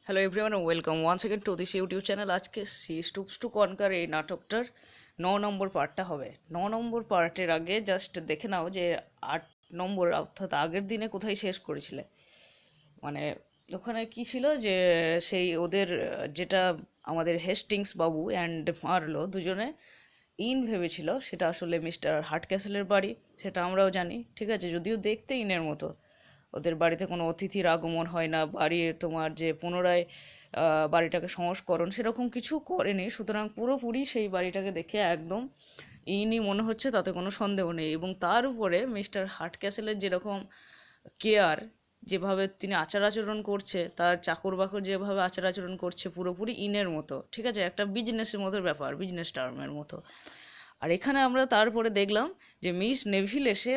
Hello everyone welcome once again to this YouTube channel. আজকে she stoops to conquer এই নাটকটার 9 নম্বর পার্টটা হবে। 9 নম্বর পার্টের আগে জাস্ট দেখে নাও যে 8 নম্বর অর্থাৎ আগের দিনে কোথায় শেষ করেছিলে। মানে ওখানে কি ছিল যে সেই ওদের যেটা আমাদের হেস্টিংস বাবু অ্যান্ড মার্লো দুজনে ইন ভেবেছিল সেটা আসলে মিস্টার হার্টক্যাসেলের বাড়ি। সেটা আমরাও জানি, ঠিক আছে, যদিও দেখতে ইনের মতো। ওদের বাড়িতে কোনো অতিথির আগমন হয় না, বাড়ির তোমার যে পুনরায় বাড়িটাকে সংস্করণ সেরকম কিছু করেনি, সুতরাং পুরোপুরি সেই বাড়িটাকে দেখে একদম ইনই মনে হচ্ছে, তাতে কোনো সন্দেহ নেই। এবং তার উপরে মিস্টার হার্টক্যাসেলের যেরকম কেয়ার, যেভাবে তিনি আচার আচরণ করছে, তার চাকর বাকর যেভাবে আচার আচরণ করছে, পুরোপুরি ইনের মতো, ঠিক আছে, একটা বিজনেসের মতো ব্যাপার, বিজনেস টার্মের মতো। আর এখানে আমরা তারপরে দেখলাম যে মিস নেভিল এসে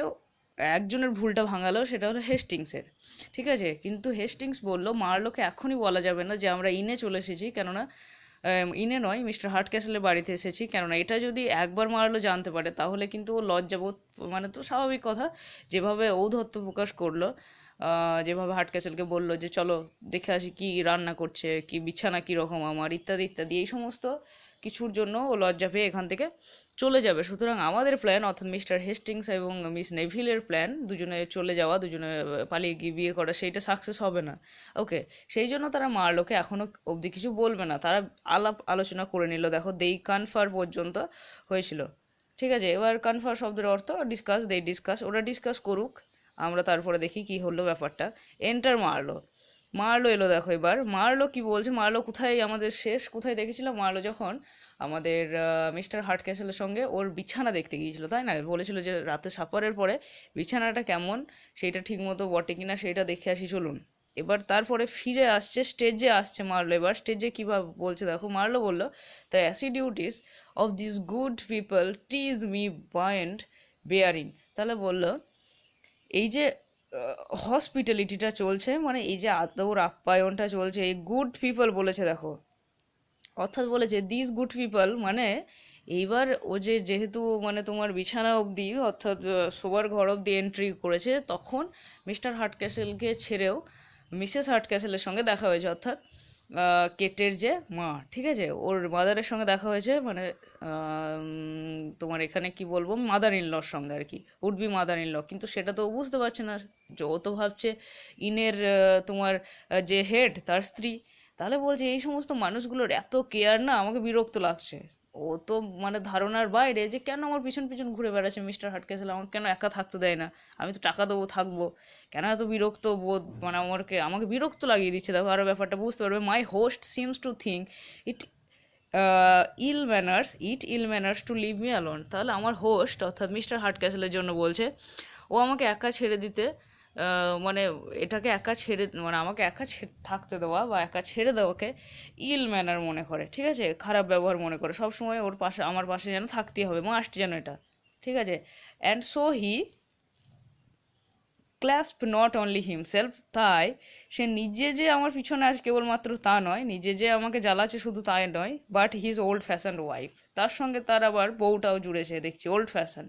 একজনের ভুলটা ভাঙালো, সেটা হলো হেস্টিংসের, ঠিক আছে। কিন্তু হেস্টিংস বলল মার্লোকে এখনই বলা যাবে না যে আমরা ইনে চলে এসেছি, কেননা ইনে নয়, মিস্টার হার্ট ক্যাসেলের বাড়িতে এসেছি, কেননা এটা যদি একবার মার্লো জানতে পারে তাহলে কিন্তু ও লজ্জাবোধ, মানে তো স্বাভাবিক কথা। যেভাবে ঔদ্ধত্য প্রকাশ করলো, যেভাবে হার্ট ক্যাসেলকে বললো যে চলো দেখে আসি কি রান্না করছে, কি বিছানা কীরকম আমার, ইত্যাদি ইত্যাদি, এই সমস্ত কিছুর জন্য ও লজ্জা পেয়ে এখান থেকে চলে যাবে। সুতরাং আমাদের প্ল্যান, অর্থাৎ মিস্টার হেস্টিংস এবং মিস নেভিলের প্ল্যান, দুজনে চলে যাওয়া, দুজনে পালিয়ে গিয়ে বিয়ে করা, সেইটা সাকসেস হবে না। ওকে, সেই জন্য তারা মার্লোকে এখনো অবধি কিছু বলবে না, তারা আলাপ আলোচনা করে নিল। দেখো, দেই কনফার পর্যন্ত হয়েছিল, ঠিক আছে। এবার কনফার শব্দের অর্থ ডিসকাস, দেই ডিসকাস, ওরা ডিসকাস করুক, আমরা তারপরে দেখি কি হলো ব্যাপারটা। Enter Marlowe. মার্লো এলো, দেখো এবার মার্লো কি বলছে। মার্লো কোথায় আমাদের শেষ কোথায় দেখেছিলাম, মার্লো যখন আমাদের মিস্টার হার্ট ক্যাসেলের সঙ্গে ওর বিছানা দেখতে গিয়েছিল, তাই না, বলেছিল যে রাতে সাপারের পরে বিছানাটা কেমন, সেইটা ঠিক মতো বটে কিনা সেইটা দেখে আসি চলুন। এবার তারপরে ফিরে আসছে, স্টেজে আসছে মার্লো। এবার স্টেজে কিভাবে বলছে দেখো, মার্লো বলল, the assiduities of this good people tease me beyond bearing. তাহলে বলল এই যে হসপিটালিটিটা চলছে, মানে এই যে আদর আপ্যায়নটা চলছে, এই গুড পিপল বলেছে দেখো, অর্থাৎ বলেছে দিস গুড পিপল, মানে এইবার ও যে যেহেতু মানে তোমার বিছানা অবধি, অর্থাৎ শোবার ঘর অবধি এন্ট্রি করেছে, তখন মিস্টার হার্টক্যাসেলকে ছেড়েও মিসেস হার্টক্যাসেলের সঙ্গে দেখা হয়েছে, অর্থাৎ কেটের যে মা, ঠিক আছে, ওর মাদারের সঙ্গে দেখা হয়েছে, মানে তোমার এখানে কি বলবো, মাদার ইন লর সঙ্গে আর কি, would be mother in law. কিন্তু সেটা তো ও বুঝতে পারছে না, যে ও তো ভাবছে ইনের তোমার যে হেড তার স্ত্রী। তাহলে বলছে এই সমস্ত মানুষগুলোর এত কেয়ার না, আমাকে বিরক্ত লাগছে। ও তো মানে ধারণার বাইরে যে কেন আমার পিছন পিছন ঘুরে বেড়াচ্ছে মিস্টার হাটকেসেল, আমাকে কেন একা থাকতে দেয় না, আমি তো টাকা দেবো থাকবো, কেন এত বিরক্ত বোধ, মানে আমাকে আমাকে বিরক্ত লাগিয়ে দিচ্ছে। দেখো আরো ব্যাপারটা বুঝতে পারবে। My host seems to think it ill manners to leave me alone. তাহলে আমার হোস্ট অর্থাৎ মিস্টার হার্টক্যাসেলের জন্য বলছে ও আমাকে একা ছেড়ে দিতে, মানে এটাকে একা ছেড়ে, মানে আমাকে একা থাকতে দেওয়া বা একা ছেড়ে দেওয়াকে ইল ম্যানার মনে করে, ঠিক আছে, খারাপ ব্যবহার মনে করে। সব সময় ওর পাশে, আমার পাশে যেন থাকতেই হবে, মাস্ট যেন এটা, ঠিক আছে। And so he clasp not only himself, তাই সে নিজে যে আমার পিছনে আছে কেবলমাত্র তা নয়, নিজে যে আমাকে জ্বালাচ্ছে শুধু তাই নয়, but his old fashion wife, তার সঙ্গে তার আবার বউটাও জুড়েছে দেখছি, ওল্ড ফ্যাশন,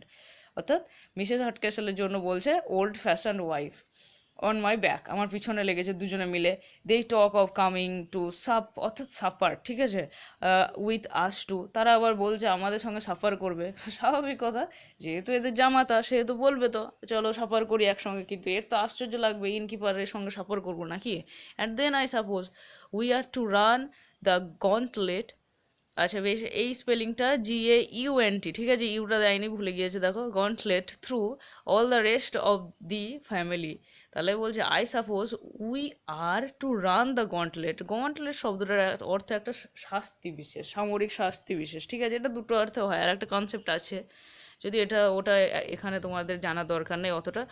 অর্থাৎ মিসেস হাটক্যাসেলের জন্য বলছে old fashion wife on my back, আমার পিছনে লেগেছে দুজনে মিলে। দে টক অফ কামিং টু সাপ, অর্থাৎ সাপার, ঠিক আছে, উইথ আস টু, তারা আবার বলছে আমাদের সঙ্গে সাফার করবে। স্বাভাবিক কথা, যেহেতু এদের জামাতা সেহেতু বলবে তো চলো সাফার করি একসঙ্গে। কিন্তু এর তো আশ্চর্য লাগবে, ইনকিপারের সঙ্গে সাফার করবো নাকি। And then I suppose we are to run the gauntlet. আচ্ছা বেশ, এই স্পেলিংটা GAUNT, ঠিক আছে, ইউটা দেয়নি, ভুলে গিয়েছে দেখো, gauntlet through all the rest of the family. তাহলে বলছে I suppose we are to run the gauntlet. Gauntlet শব্দটার অর্থ একটা শাস্তি বিশেষ, সামরিক শাস্তি বিশেষ, ঠিক আছে, এটা দুটো অর্থে হয়, আর একটা কনসেপ্ট আছে, যদি এটা ওটা এখানে তোমাদের জানা দরকার নেই অতটা।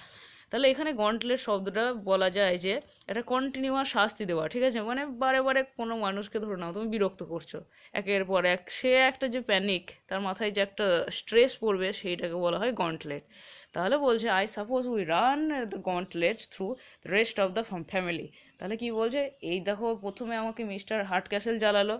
তাহলে এখানে গন্টলেট শব্দটা বলা যায় যে একটা কন্টিনিউয়াস শাস্তি দেওয়া, ঠিক আছে, মানে বারে বারে কোনো মানুষকে ধরে নাও তুমি বিরক্ত করছো একের পর এক, সে একটা যে প্যানিক, তার মাথায় যে একটা স্ট্রেস পড়বে, সেইটাকে বলা হয় গন্টলেট। তাহলে বলছে I suppose we run the gauntlet through the rest of the family. তাহলে কি বলছে, এই দেখো প্রথমে আমাকে মিস্টার হার্টক্যাসেল জ্বালালো,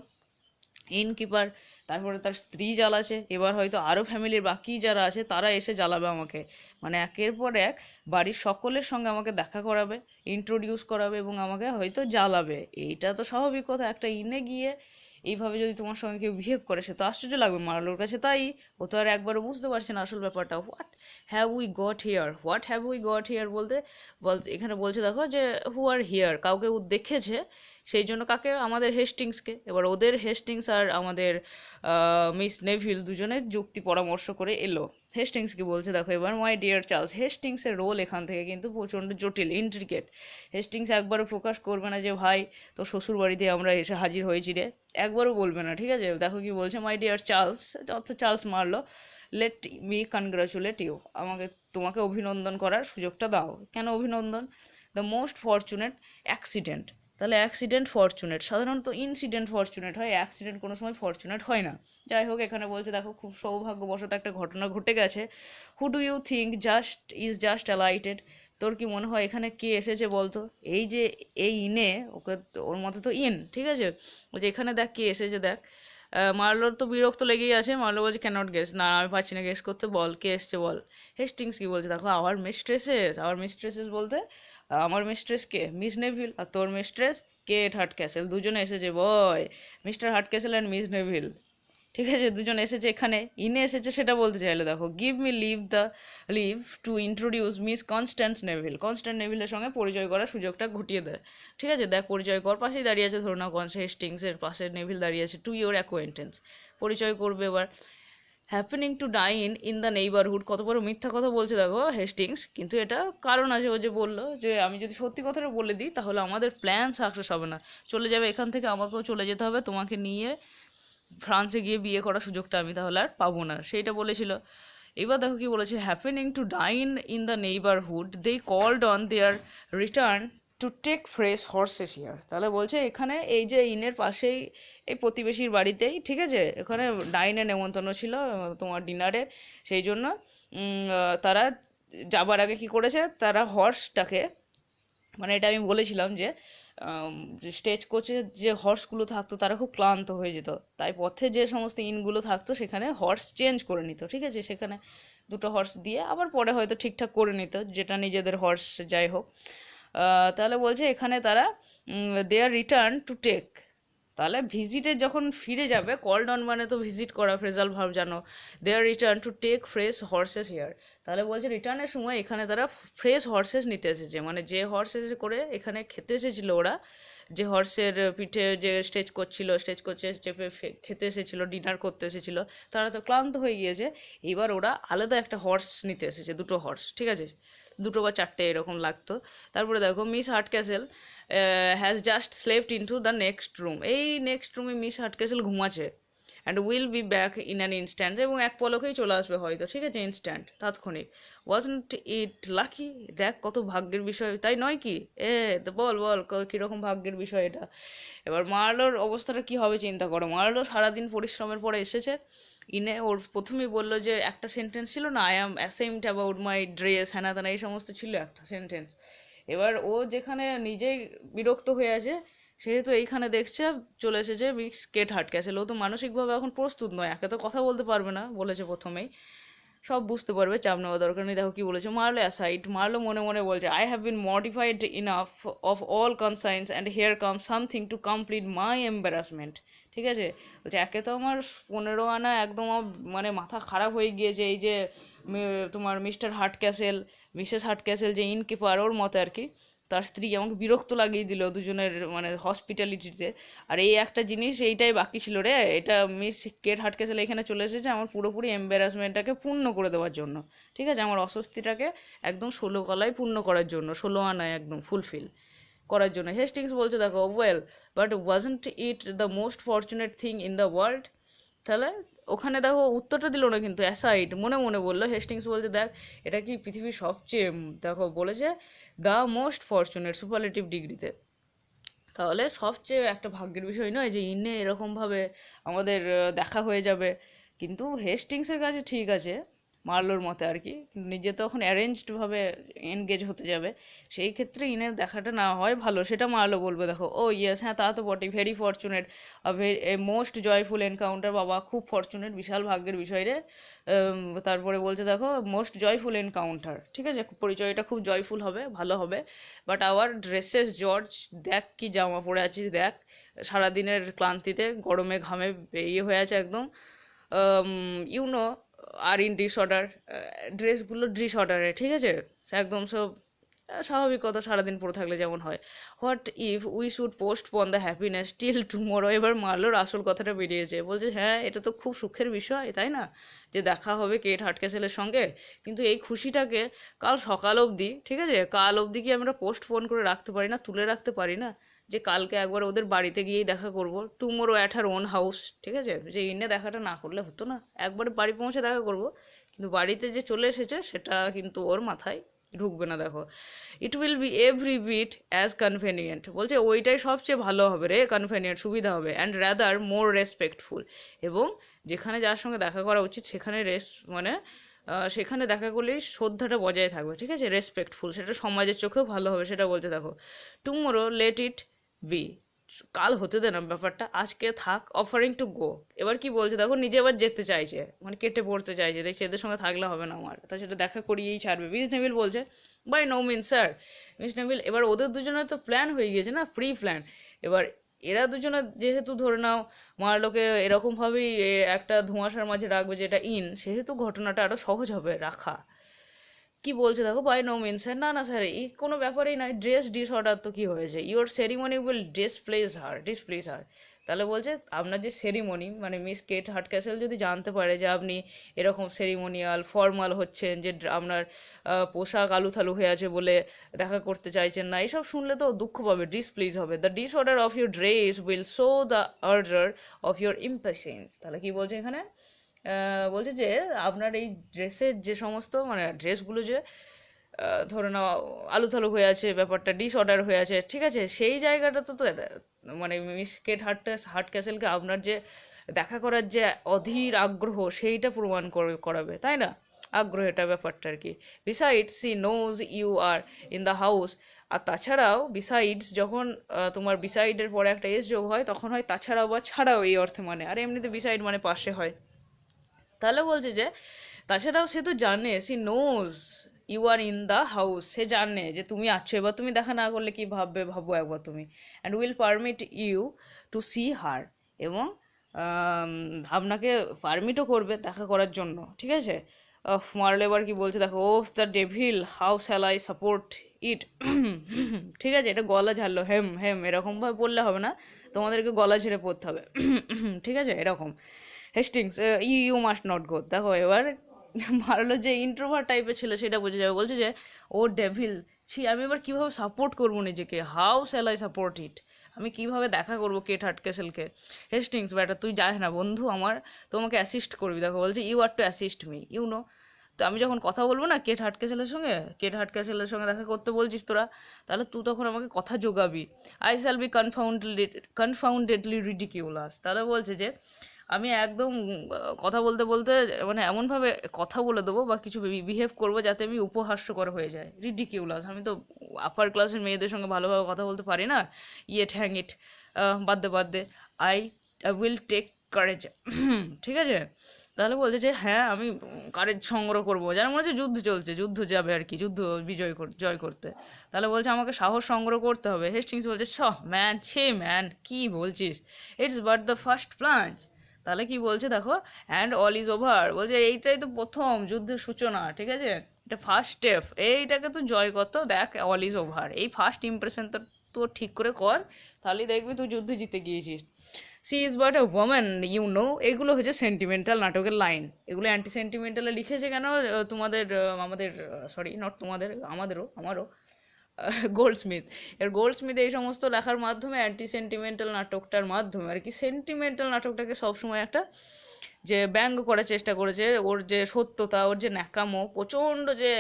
ইনকিপার, তারপরে তার স্ত্রী জ্বালাচ্ছে, এবার হয়তো আরও ফ্যামিলির বাকি যারা আছে তারা এসে জ্বালাবে আমাকে, মানে একের পর এক বাড়ির সকলের সঙ্গে আমাকে দেখা করাবে, ইন্ট্রোডিউস করাবে এবং আমাকে হয়তো জ্বালাবে। এইটা তো স্বাভাবিক কথা, একটা ইনে গিয়ে এইভাবে যদি তোমার সঙ্গে কেউ বিহেভ করে সে তো আশ্চর্য লাগবে, মার্লোর কাছে তাই। ও তো আর একবারও বুঝতে পারছে না আসল ব্যাপারটা। What have we got here বলতে এখানে বলছে দেখো যে হু আর হিয়ার, কাউকে ও দেখেছে, সেই জন্য কাকে, আমাদের হেস্টিংসকে। এবার ওদের হেস্টিংস আর আমাদের মিস নেভিল দুজনে যুক্তি পরামর্শ করে এলো। হেস্টিংস কি বলছে দেখো এবার, মাই ডিয়ার চার্লস। হেস্টিংসের রোল এখান থেকে কিন্তু প্রচণ্ড জটিল, ইন্ট্রিকেট। হেস্টিংস একবারও প্রকাশ করবে না যে ভাই তো শ্বশুর বাড়িতে আমরা এসে হাজির হয়েছি রে, একবারও বলবে না, ঠিক আছে। দেখো কি বলছে, মাই ডিয়ার চার্লস, অর্থাৎ চার্লস মারলো, লেট মি কনগ্রাচুলেট ইউ, তোমাকে অভিনন্দন করার সুযোগটা দাও। কেন অভিনন্দন? দ্য মোস্ট ফরচুনেট অ্যাক্সিডেন্ট, তাহলে অ্যাক্সিডেন্ট ফরচুনেট, সাধারণত ইনসিডেন্ট ফরচুনেট হয়, অ্যাক্সিডেন্ট কোনো সময় ফরচুনেট হয় না। যাই হোক, এখানে বলছে দেখো খুব সৌভাগ্যবশত একটা ঘটনা ঘটে গেছে। Who do you think just alighted, তোর কি মনে হয় এখানে কে এসেছে বলতো? এই যে এই ইনে, ওকে ওর মতে তো ইন, ঠিক আছে, বলছে এখানে দেখ কে এসেছে দেখ। মার্লোর তো বিরক্ত লেগেই আছে, মার্লো বলছে ক্যানট গেস, না আমি পারছি না গেস করতে, বল কে এসছে বল। হেস্টিংস কি বলছে দেখো, আওয়ার মিস্ট্রেসেস বলতে আমার মিস্ট্রেস কে, মিস নেভিল, আর তোর মিস্ট্রেস কেট হার্টক্যাসেল, দুজনে এসেছে বয়, মিস্টার হার্টক্যাসেল অ্যান্ড মিস নেভিল, ঠিক আছে, দুজন এসেছে এখানে। ইনে এসেছে সেটা বলতে চাইলে দেখো, give me leave to introduce Miss Constant নেভিলের সঙ্গে পরিচয় করার সুযোগটা ঘটিয়ে দেয়, ঠিক আছে, দেখ পরিচয় কর, পাশেই দাঁড়িয়ে আছে ধরো না হেস্টিংসের পাশে নেভিল দাঁড়িয়ে আছে, টু ইউর অ্যাকোয়েন্টেন্স, পরিচয় করবে এবার। Happening to dine in the neighbourhood, কত বড় মিথ্যা কথা বলছে দেখো হেস্টিংস, কিন্তু এটা কারণ আছে, ও যে বললো যে আমি যদি সত্যি কথাটা বলে দিই তাহলে আমাদের প্ল্যান সাকসেস হবে না, চলে যাবে এখান থেকে, আমাকেও চলে যেতে হবে, তোমাকে নিয়ে ফ্রান্সে গিয়ে বিয়ে করার সুযোগটা আমি তাহলে আর পাবো না, সেইটা বলেছিল। এবার দেখো কি বলেছে, happening to dine in the neighbourhood they called on their return to take fresh horses here, তাহলে বলছে এখানে এই যে ইনের পাশেই এই প্রতিবেশীর বাড়িতেই, ঠিক আছে, এখানে ডাইনে নেমন্তন্ন ছিল তোমার ডিনারে, সেই জন্য তারা যাবার আগে কি করেছে, তারা হর্সটাকে, মানে এটা আমি বলেছিলাম যে স্টেজ কোচে যে হর্সগুলো থাকতো তারা খুব ক্লান্ত হয়ে যেত, তাই পথে যে সমস্ত ইনগুলো থাকতো সেখানে হর্স চেঞ্জ করে নিত, ঠিক আছে, সেখানে দুটো হর্স দিয়ে আবার পরে হয়তো ঠিকঠাক করে নিত, যেটা নিজেদের হর্স যাই হোক। তাহলে বলছে এখানে তারা দেয়ার রিটার্ন টু টেক, তাহলে ভিজিটে যখন ফিরে যাবে, কল ডন মানে তো ভিজিট করা, ফ্রেজাল ভার্ব জানো, there return to take fresh horses here, তাহলে বলছে রিটার্নের সময় এখানে তারা ফ্রেশ হর্সেস নিতে এসেছে, মানে যে হর্সেস করে এখানে খেতে এসেছিল ওরা, যে হর্সের পিঠে যে স্টেজ করছে চেপে খেতে এসেছিল, ডিনার করতে এসেছিল, তারা তো ক্লান্ত হয়ে গিয়েছে, এবার ওরা আলাদা একটা হর্স নিতে এসেছে, দুটো হর্স, ঠিক আছে, দুটো বা চারটে এরকম লাগতো। তারপরে দেখো Miss Hardcastle has just slept into the next room, এই নেক্সট রুমে মিস হার্টক্যাসেল ঘুমাচ্ছে, and will be back in an instant, এবং এক পলকেই চলে আসবে হয়তো, ঠিক আছে, ইনস্ট্যান্ট, তাৎক্ষণিক। ওয়াজন্ট ইট লাকি, দেখ কত ভাগ্যের বিষয়, তাই নয় কি? তো বল কীরকম ভাগ্যের বিষয় এটা। এবার মার্লোর অবস্থাটা কি হবে চিন্তা করো, মার্লো সারাদিন পরিশ্রমের পরে এসেছে, ইনে ওর প্রথমেই বললো যে একটা সেন্টেন্স ছিল না, I am ashamed about my dress, হ্যানা তেনা এই সমস্ত ছিল একটা সেন্টেন্স, এবার ও যেখানে নিজেই বিরক্ত হয়ে আছে, সেহেতু এইখানে দেখছে চলে এসেছে মিস কেট হার্টক্যাসেল, ও তো মানসিকভাবে এখন প্রস্তুত নয়, একে তো কথা বলতে পারবে না, বলেছে প্রথমেই, সব বুঝতে পারবে, চাপ নেওয়া দরকার নেই। দেখো কি বলেছে, মার্লো অ্যাসাইড, মার্লো মনে মনে বলছে, I have been modified enough of all conscience and here come something to complete my embarrassment, ঠিক আছে, বলছে একে তো আমার 15 আনা একদম মানে মাথা খারাপ হয়ে গিয়েছে, এই যে তোমার মিস্টার হার্টক্যাসেল, মিসেস হার্টক্যাসেল যে ইনকিপার ওর মতে আর কি, তার স্ত্রী আমাকে বিরক্ত লাগিয়ে দিল দুজনের মানে হসপিটালিটিতে, আর এই একটা জিনিস এইটাই বাকি ছিল রে, এটা মিস কেট হার্টক্যাসেল এখানে চলে এসেছে আমার পুরোপুরি এম্বারাসমেন্টটাকে পূর্ণ করে দেওয়ার জন্য, ঠিক আছে, আমার অস্বস্তিটাকে একদম 16 কলায় পূর্ণ করার জন্য, 16 আনায় একদম ফুলফিল করার জন্য। হেস্টিংস বলছে দেখো, well but wasn't it the most fortunate thing in the world, তাহলে ওখানে দেখো উত্তরটা দিল না, কিন্তু অ্যাসাইড মনে মনে বললো, হেস্টিংস বলছে দেখ এটা কি পৃথিবীর সবচেয়ে, দেখো বলেছে দ্য মোস্ট ফরচুনেট সুপারলেটিভ ডিগ্রিতে, তাহলে সবচেয়ে একটা ভাগ্যের বিষয় নয় যে ইনে এরকমভাবে আমাদের দেখা হয়ে যাবে, কিন্তু হেস্টিংসের কাছে ঠিক আছে, মার্লোর মতে আর কি, নিজে তো এখন অ্যারেঞ্জড ভাবে এনগেজ হতে যাবে, সেই ক্ষেত্রে ইনের দেখাটা না হয় ভালো, সেটা মার্লো বলবে দেখো ও ইয়েস হ্যাঁ তা তো বটেই, ভেরি ফরচুনেট, এ মোস্ট জয়ফুল এনকাউন্টার, বাবা খুব ফরচুনেট, বিশাল ভাগ্যের বিষয় রে। তারপরে বলছে দেখো মোস্ট জয়ফুল এনকাউন্টার, ঠিক আছে, পরিচয়টা খুব জয়ফুল হবে, ভালো হবে, বাট আওয়ার ড্রেসেস জর্জ, দেখ কি জামা পরে আছিস দেখ, সারাদিনের ক্লান্তিতে গরমে ঘামে ইয়ে হয়ে আছে একদম, ইউনো আর ইন ডিসঅর্ডার, ড্রেসগুলো ডিসঅর্ডারে, ঠিক আছে, একদম সব স্বাভাবিক কথা, সারাদিন পরে থাকলে যেমন হয়। What if we should postpone the happiness till tomorrow, এবার মার্লোর আসল কথাটা বেরিয়েছে, বলছে হ্যাঁ এটা তো খুব সুখের বিষয় তাই না, যে দেখা হবে কেট হাটকেসেলের সঙ্গে, কিন্তু এই খুশিটাকে কাল সকাল অবধি, ঠিক আছে, কাল অবধি কি আমরা পোস্টপোন করে রাখতে পারি না, তুলে রাখতে পারি না, যে কালকে একবার ওদের বাড়িতে গিয়েই দেখা করব, tomorrow at her own house, ঠিক আছে, যে ইনে দেখাটা না করলে হতো না, একবার বাড়ি পৌঁছে দেখা করব, কিন্তু বাড়িতে যে চলে এসেছে সেটা কিন্তু ওর মাথায় ঢুকবে না দেখো। It will be every bit as convenient, বলছে ওইটাই সবচেয়ে ভালো হবে রে, কনভেনিয়েন্ট সুবিধা হবে, অ্যান্ড রাদার মোর রেসপেক্টফুল, এবং যেখানে যার সঙ্গে দেখা করা উচিত সেখানে মানে সেখানে দেখা করলেই শ্রদ্ধাটা বজায় থাকবে, ঠিক আছে, রেসপেক্টফুল, সেটা সমাজের চোখেও ভালো হবে, সেটা বলতে দেখো। টুমোরো লেট ইট বি, কাল হতে দে না ব্যাপারটা, আজকে থাক, অফারিং টু গো, এবার কি বলছে দেখো, নিজে এবার যেতে চাইছে, মানে কেটে পড়তে চাইছে, দেখছি এদের সঙ্গে থাকলে হবে না আমার, তা সেটা দেখা করিয়েই ছাড়বে। মিস নেভিল বলছে by no mean sir, miss Neville, এবার ওদের দুজনের তো প্ল্যান হয়ে গিয়েছে না, প্রি প্ল্যান, এবার এরা দুজনে যেহেতু ধরে নাও মার্লোকে এরকমভাবেই একটা ধোঁয়াশার মাঝে রাখবে যেটা ইন, সেহেতু ঘটনাটা আরো সহজ হবে রাখা। কি বলছে দেখো, বাই নো মিন স্যার, না না স্যার এই কোনো ব্যাপারই নয়, ড্রেস ডিসঅর্ডার তো কি হয়েছে, ইউর সেরিমনি উইল ডিসপ্লেস হার, তাহলে বলছে আপনার যে সেরিমনি, মানে মিস কেট হাটক্যাসেল যদি জানতে পারে যে আপনি এরকম সেরিমোনিয়াল ফর্মাল হচ্ছেন, যে আপনার পোশাক আলুথালু হয়ে আছে বলে দেখা করতে চাইছেন না, এইসব শুনলে তো দুঃখ পাবে, ডিসপ্লেস হবে, the disorder of your dress will show the order of your impatience, তাহলে কি বলছে এখানে, বলছে যে আপনার এই ড্রেসের যে সমস্ত মানে ড্রেসগুলো যে ধরে নাও আলুথালু হয়ে আছে, ব্যাপারটা ডিসঅর্ডার হয়ে আছে, ঠিক আছে, সেই জায়গাটা তো মানে মিস কেট হাটক্যাসেলকে আপনার যে দেখা করার যে অধীর আগ্রহ সেইটা প্রমাণ করাবে তাই না, আগ্রহ এটা ব্যাপারটা আর কি। Besides she knows you are in the house, আর তাছাড়াও বিসাইডস যখন তোমার বিসাইডের পরে একটা এস যোগ হয় তখন হয় তাছাড়াও বা ছাড়াও এই অর্থে, মানে আর এমনিতে বিসাইড মানে পাশে হয়, তাহলে বলছে যে তাছাড়াও সে তো জানে, she knows you are in the house, সে জানে যে তুমি আছো, এবার তুমি দেখা না করলে কি ভাববে, ভাবো একবার তুমি, and will permit you to see her, এবং আপনাকে পারমিটও করবে দেখা করার জন্য, ঠিক আছে। মারলে এবার কি বলছে দেখো, oh the devil how shall I support it, ঠিক আছে, এটা গলা ঝাড়লো, হেম হেম এরকম ভাবে বললে হবে না, তোমাদেরকে গলা ঝেড়ে পড়তে হবে, ঠিক আছে, এরকম। Hastings you must not go, দেখো এবার মারলো যে ইন্ট্রোভার্ট টাইপের ছিল সেটা বুঝে যাবে, বলছে যে ও ডেভিল, ছি আমি এবার কিভাবে সাপোর্ট করবো নিজেকে, হাউ শ্যাল আই সাপোর্ট ইট, আমি কিভাবে দেখা করবো কেট হাটকেসেলকে। হেস্টিংস ব্যাটা তুই যাস না বন্ধু আমার, তোমাকে অ্যাসিস্ট করবি, দেখো বলছে you are to assist me, you know, তো আমি যখন কথা বলবো না কেট হাটকেসেলের সঙ্গে, কেট হাটকেসেলের সঙ্গে দেখা করতে বলছিস তোরা, তাহলে তুই তখন আমাকে কথা যোগাবি, আই শ্যাল বি কনফাউন্ডেডলি রিডিকিউলাস, তাহলে বলছে যে আমি একদম কথা বলতে বলতে মানে এমনভাবে কথা বলে দেবো বা কিছু বিহেভ করবো যাতে আমি উপহাস্যকর হয়ে যায়, রিডিকিউলাস, আমি তো আপার ক্লাসের মেয়েদের সঙ্গে ভালোভাবে কথা বলতে পারি না, ঠ্যাং ইট, বাদ দে, আই উইল টেক কারেজ, ঠিক আছে, তাহলে বলছে যে হ্যাঁ আমি কারেজ সংগ্রহ করবো, যেন মনে হচ্ছে যুদ্ধ চলছে, যুদ্ধ যাবে আর কি, যুদ্ধ জয় করতে, তাহলে বলছে আমাকে সাহস সংগ্রহ করতে হবে। হেস্টিংস বলছে ম্যান কি বলছিস, ইটস বাট দ্য ফার্স্ট প্লাঞ্চ, তাহলে কি বলছে দেখো, অ্যান্ড অল ইজ ওভার, বলছে এইটাই তো প্রথম যুদ্ধের সূচনা, ঠিক আছে, এটা ফার্স্ট স্টেপ, এইটাকে তো জয় করতো, দেখ অল ইজ ওভার, এই ফার্স্ট ইমপ্রেশন তো তো ঠিক করে কর, তাহলেই দেখবি তুই যুদ্ধ জিতে গিয়েছিস। She is but a woman you know, এগুলো হচ্ছে সেন্টিমেন্টাল নাটকের লাইন, এগুলো অ্যান্টি সেন্টিমেন্টালে লিখেছে কেন, তোমাদের আমাদের সরি নট তোমাদের, আমারও গোল্ডস্মিথ, গোল্ডস্মিথ এই সমস্ত লেখার মাধ্যমে অ্যান্টি সেন্টিমেন্টাল নাটকটার মাধ্যমে আর কি সেন্টিমেন্টাল নাটকটাকে সবসময় একটা যে ব্যঙ্গ করার চেষ্টা করেছে, ওর যে সত্যতা, ওর যে ন্যাকামো, প্রচণ্ড যে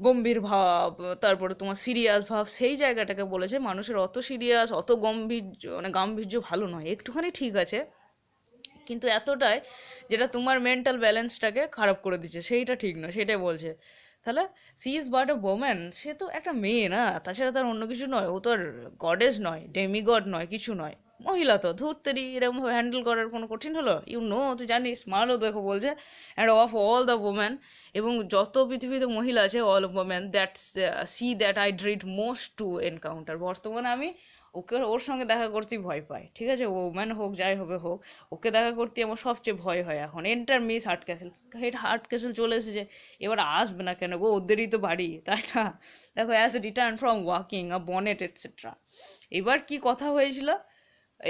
গম্ভীর ভাব, তারপরে তোমার সিরিয়াস ভাব, সেই জায়গাটাকে বলেছে মানুষের অত সিরিয়াস অত গম্ভীর মানে গাম্ভীর্য ভালো নয়, একটুখানি ঠিক আছে কিন্তু এতটাই যেটা তোমার মেন্টাল ব্যালেন্সটাকে খারাপ করে দিচ্ছে, সেইটা ঠিক নয়, সেটাই বলছে। তাহলে she is but a woman, সে তো একটা মেয়ে না, তাছাড়া তার অন্য কিছু নয়, ও তো আর গডেস নয়, ডেমিগড নয়, কিছু নয়, মহিলা তো ধূর্তেরই, এরকম হ্যান্ডেল করার কোনো কঠিন হলো? তুই জানিস মারলো দেখো বলছে and of all the women, এবং যত পৃথিবীতে মহিলা আছে all women that's she that I dread most to encounter, বর্তমানে আমি ওর সঙ্গে দেখা করতেই ভয় পাই, ঠিক আছে, ও ওম্যান হোক যাই হবে হোক, ওকে দেখা করতে আমার সবচেয়ে ভয় হয় এখন। Enter miss heart castle, heart castle চলে এসেছে, এবার আসবে না কেন গো, ওদেরই তো বাড়ি, তাই না? দেখো, as return from walking a bonnet etcetera. এবার কি কথা হয়েছিল,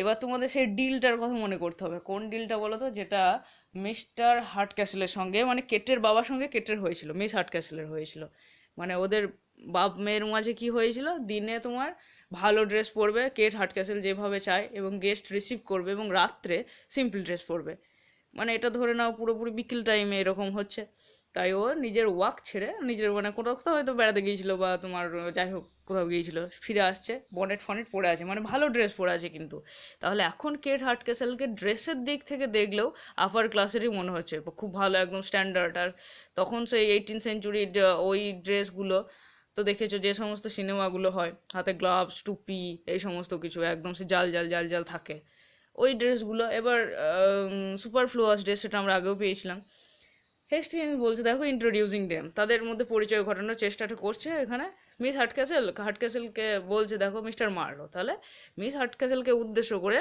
এবার তোমাদের সেই ডিলটার কথা মনে করতে হবে। কোন ডিলটা বলো তো, যেটা মিস্টার হার্ট ক্যাসেলের সঙ্গে, মানে কেটের বাবার সঙ্গে কেটের হয়েছিল, মিস হার্ট ক্যাসেলের হয়েছিল। মানে ওদের বাপ মেয়ের মাঝে কি হয়েছিল, দিনে তোমার ভালো ড্রেস পরবে, কেট হার্ট ক্যাসেল যেভাবে চায়, এবং গেস্ট রিসিভ করবে, এবং রাত্রে সিম্পল ড্রেস পরবে। মানে এটা ধরে নাও পুরোপুরি বিকেল টাইমে এরকম হচ্ছে। তাই ও নিজের ওয়াক ছেড়ে, নিজের মানে কোথাও কোথাও হয়তো বেড়াতে গিয়েছিল, বা তোমার যাই হোক কোথাও গিয়েছিল, ফিরে আসছে, বনেট ফনেট পরে আছে, মানে ভালো ড্রেস পরে আছে কিন্তু। তাহলে এখন কেট হার্টকেসেলকে ড্রেসের দিক থেকে দেখলেও আপার ক্লাসেরই মনে হচ্ছে, খুব ভালো, একদম স্ট্যান্ডার্ড। আর তখন সেই 18th century ওই ড্রেসগুলো তো দেখেছো, যে সমস্ত সিনেমাগুলো হয়, হাতে গ্লাভস, টুপি, এই সমস্ত কিছু একদম সে জাল জাল জাল জাল থাকে, ওই ড্রেসগুলো। এবার সুপারফ্লুয়াস ড্রেস, সেটা আমরা আগেও পেয়েছিলাম। হেস্টিংস বলছে দেখো, ইন্ট্রোডিউসিং দেম, তাদের মধ্যে পরিচয় ঘটানোর চেষ্টাটা করছে এখানে মিস হার্টক্যাসেলকে বলছে দেখো মিস্টার মার্লো। তাহলে মিস হার্টক্যাসেলকে উদ্দেশ্য করে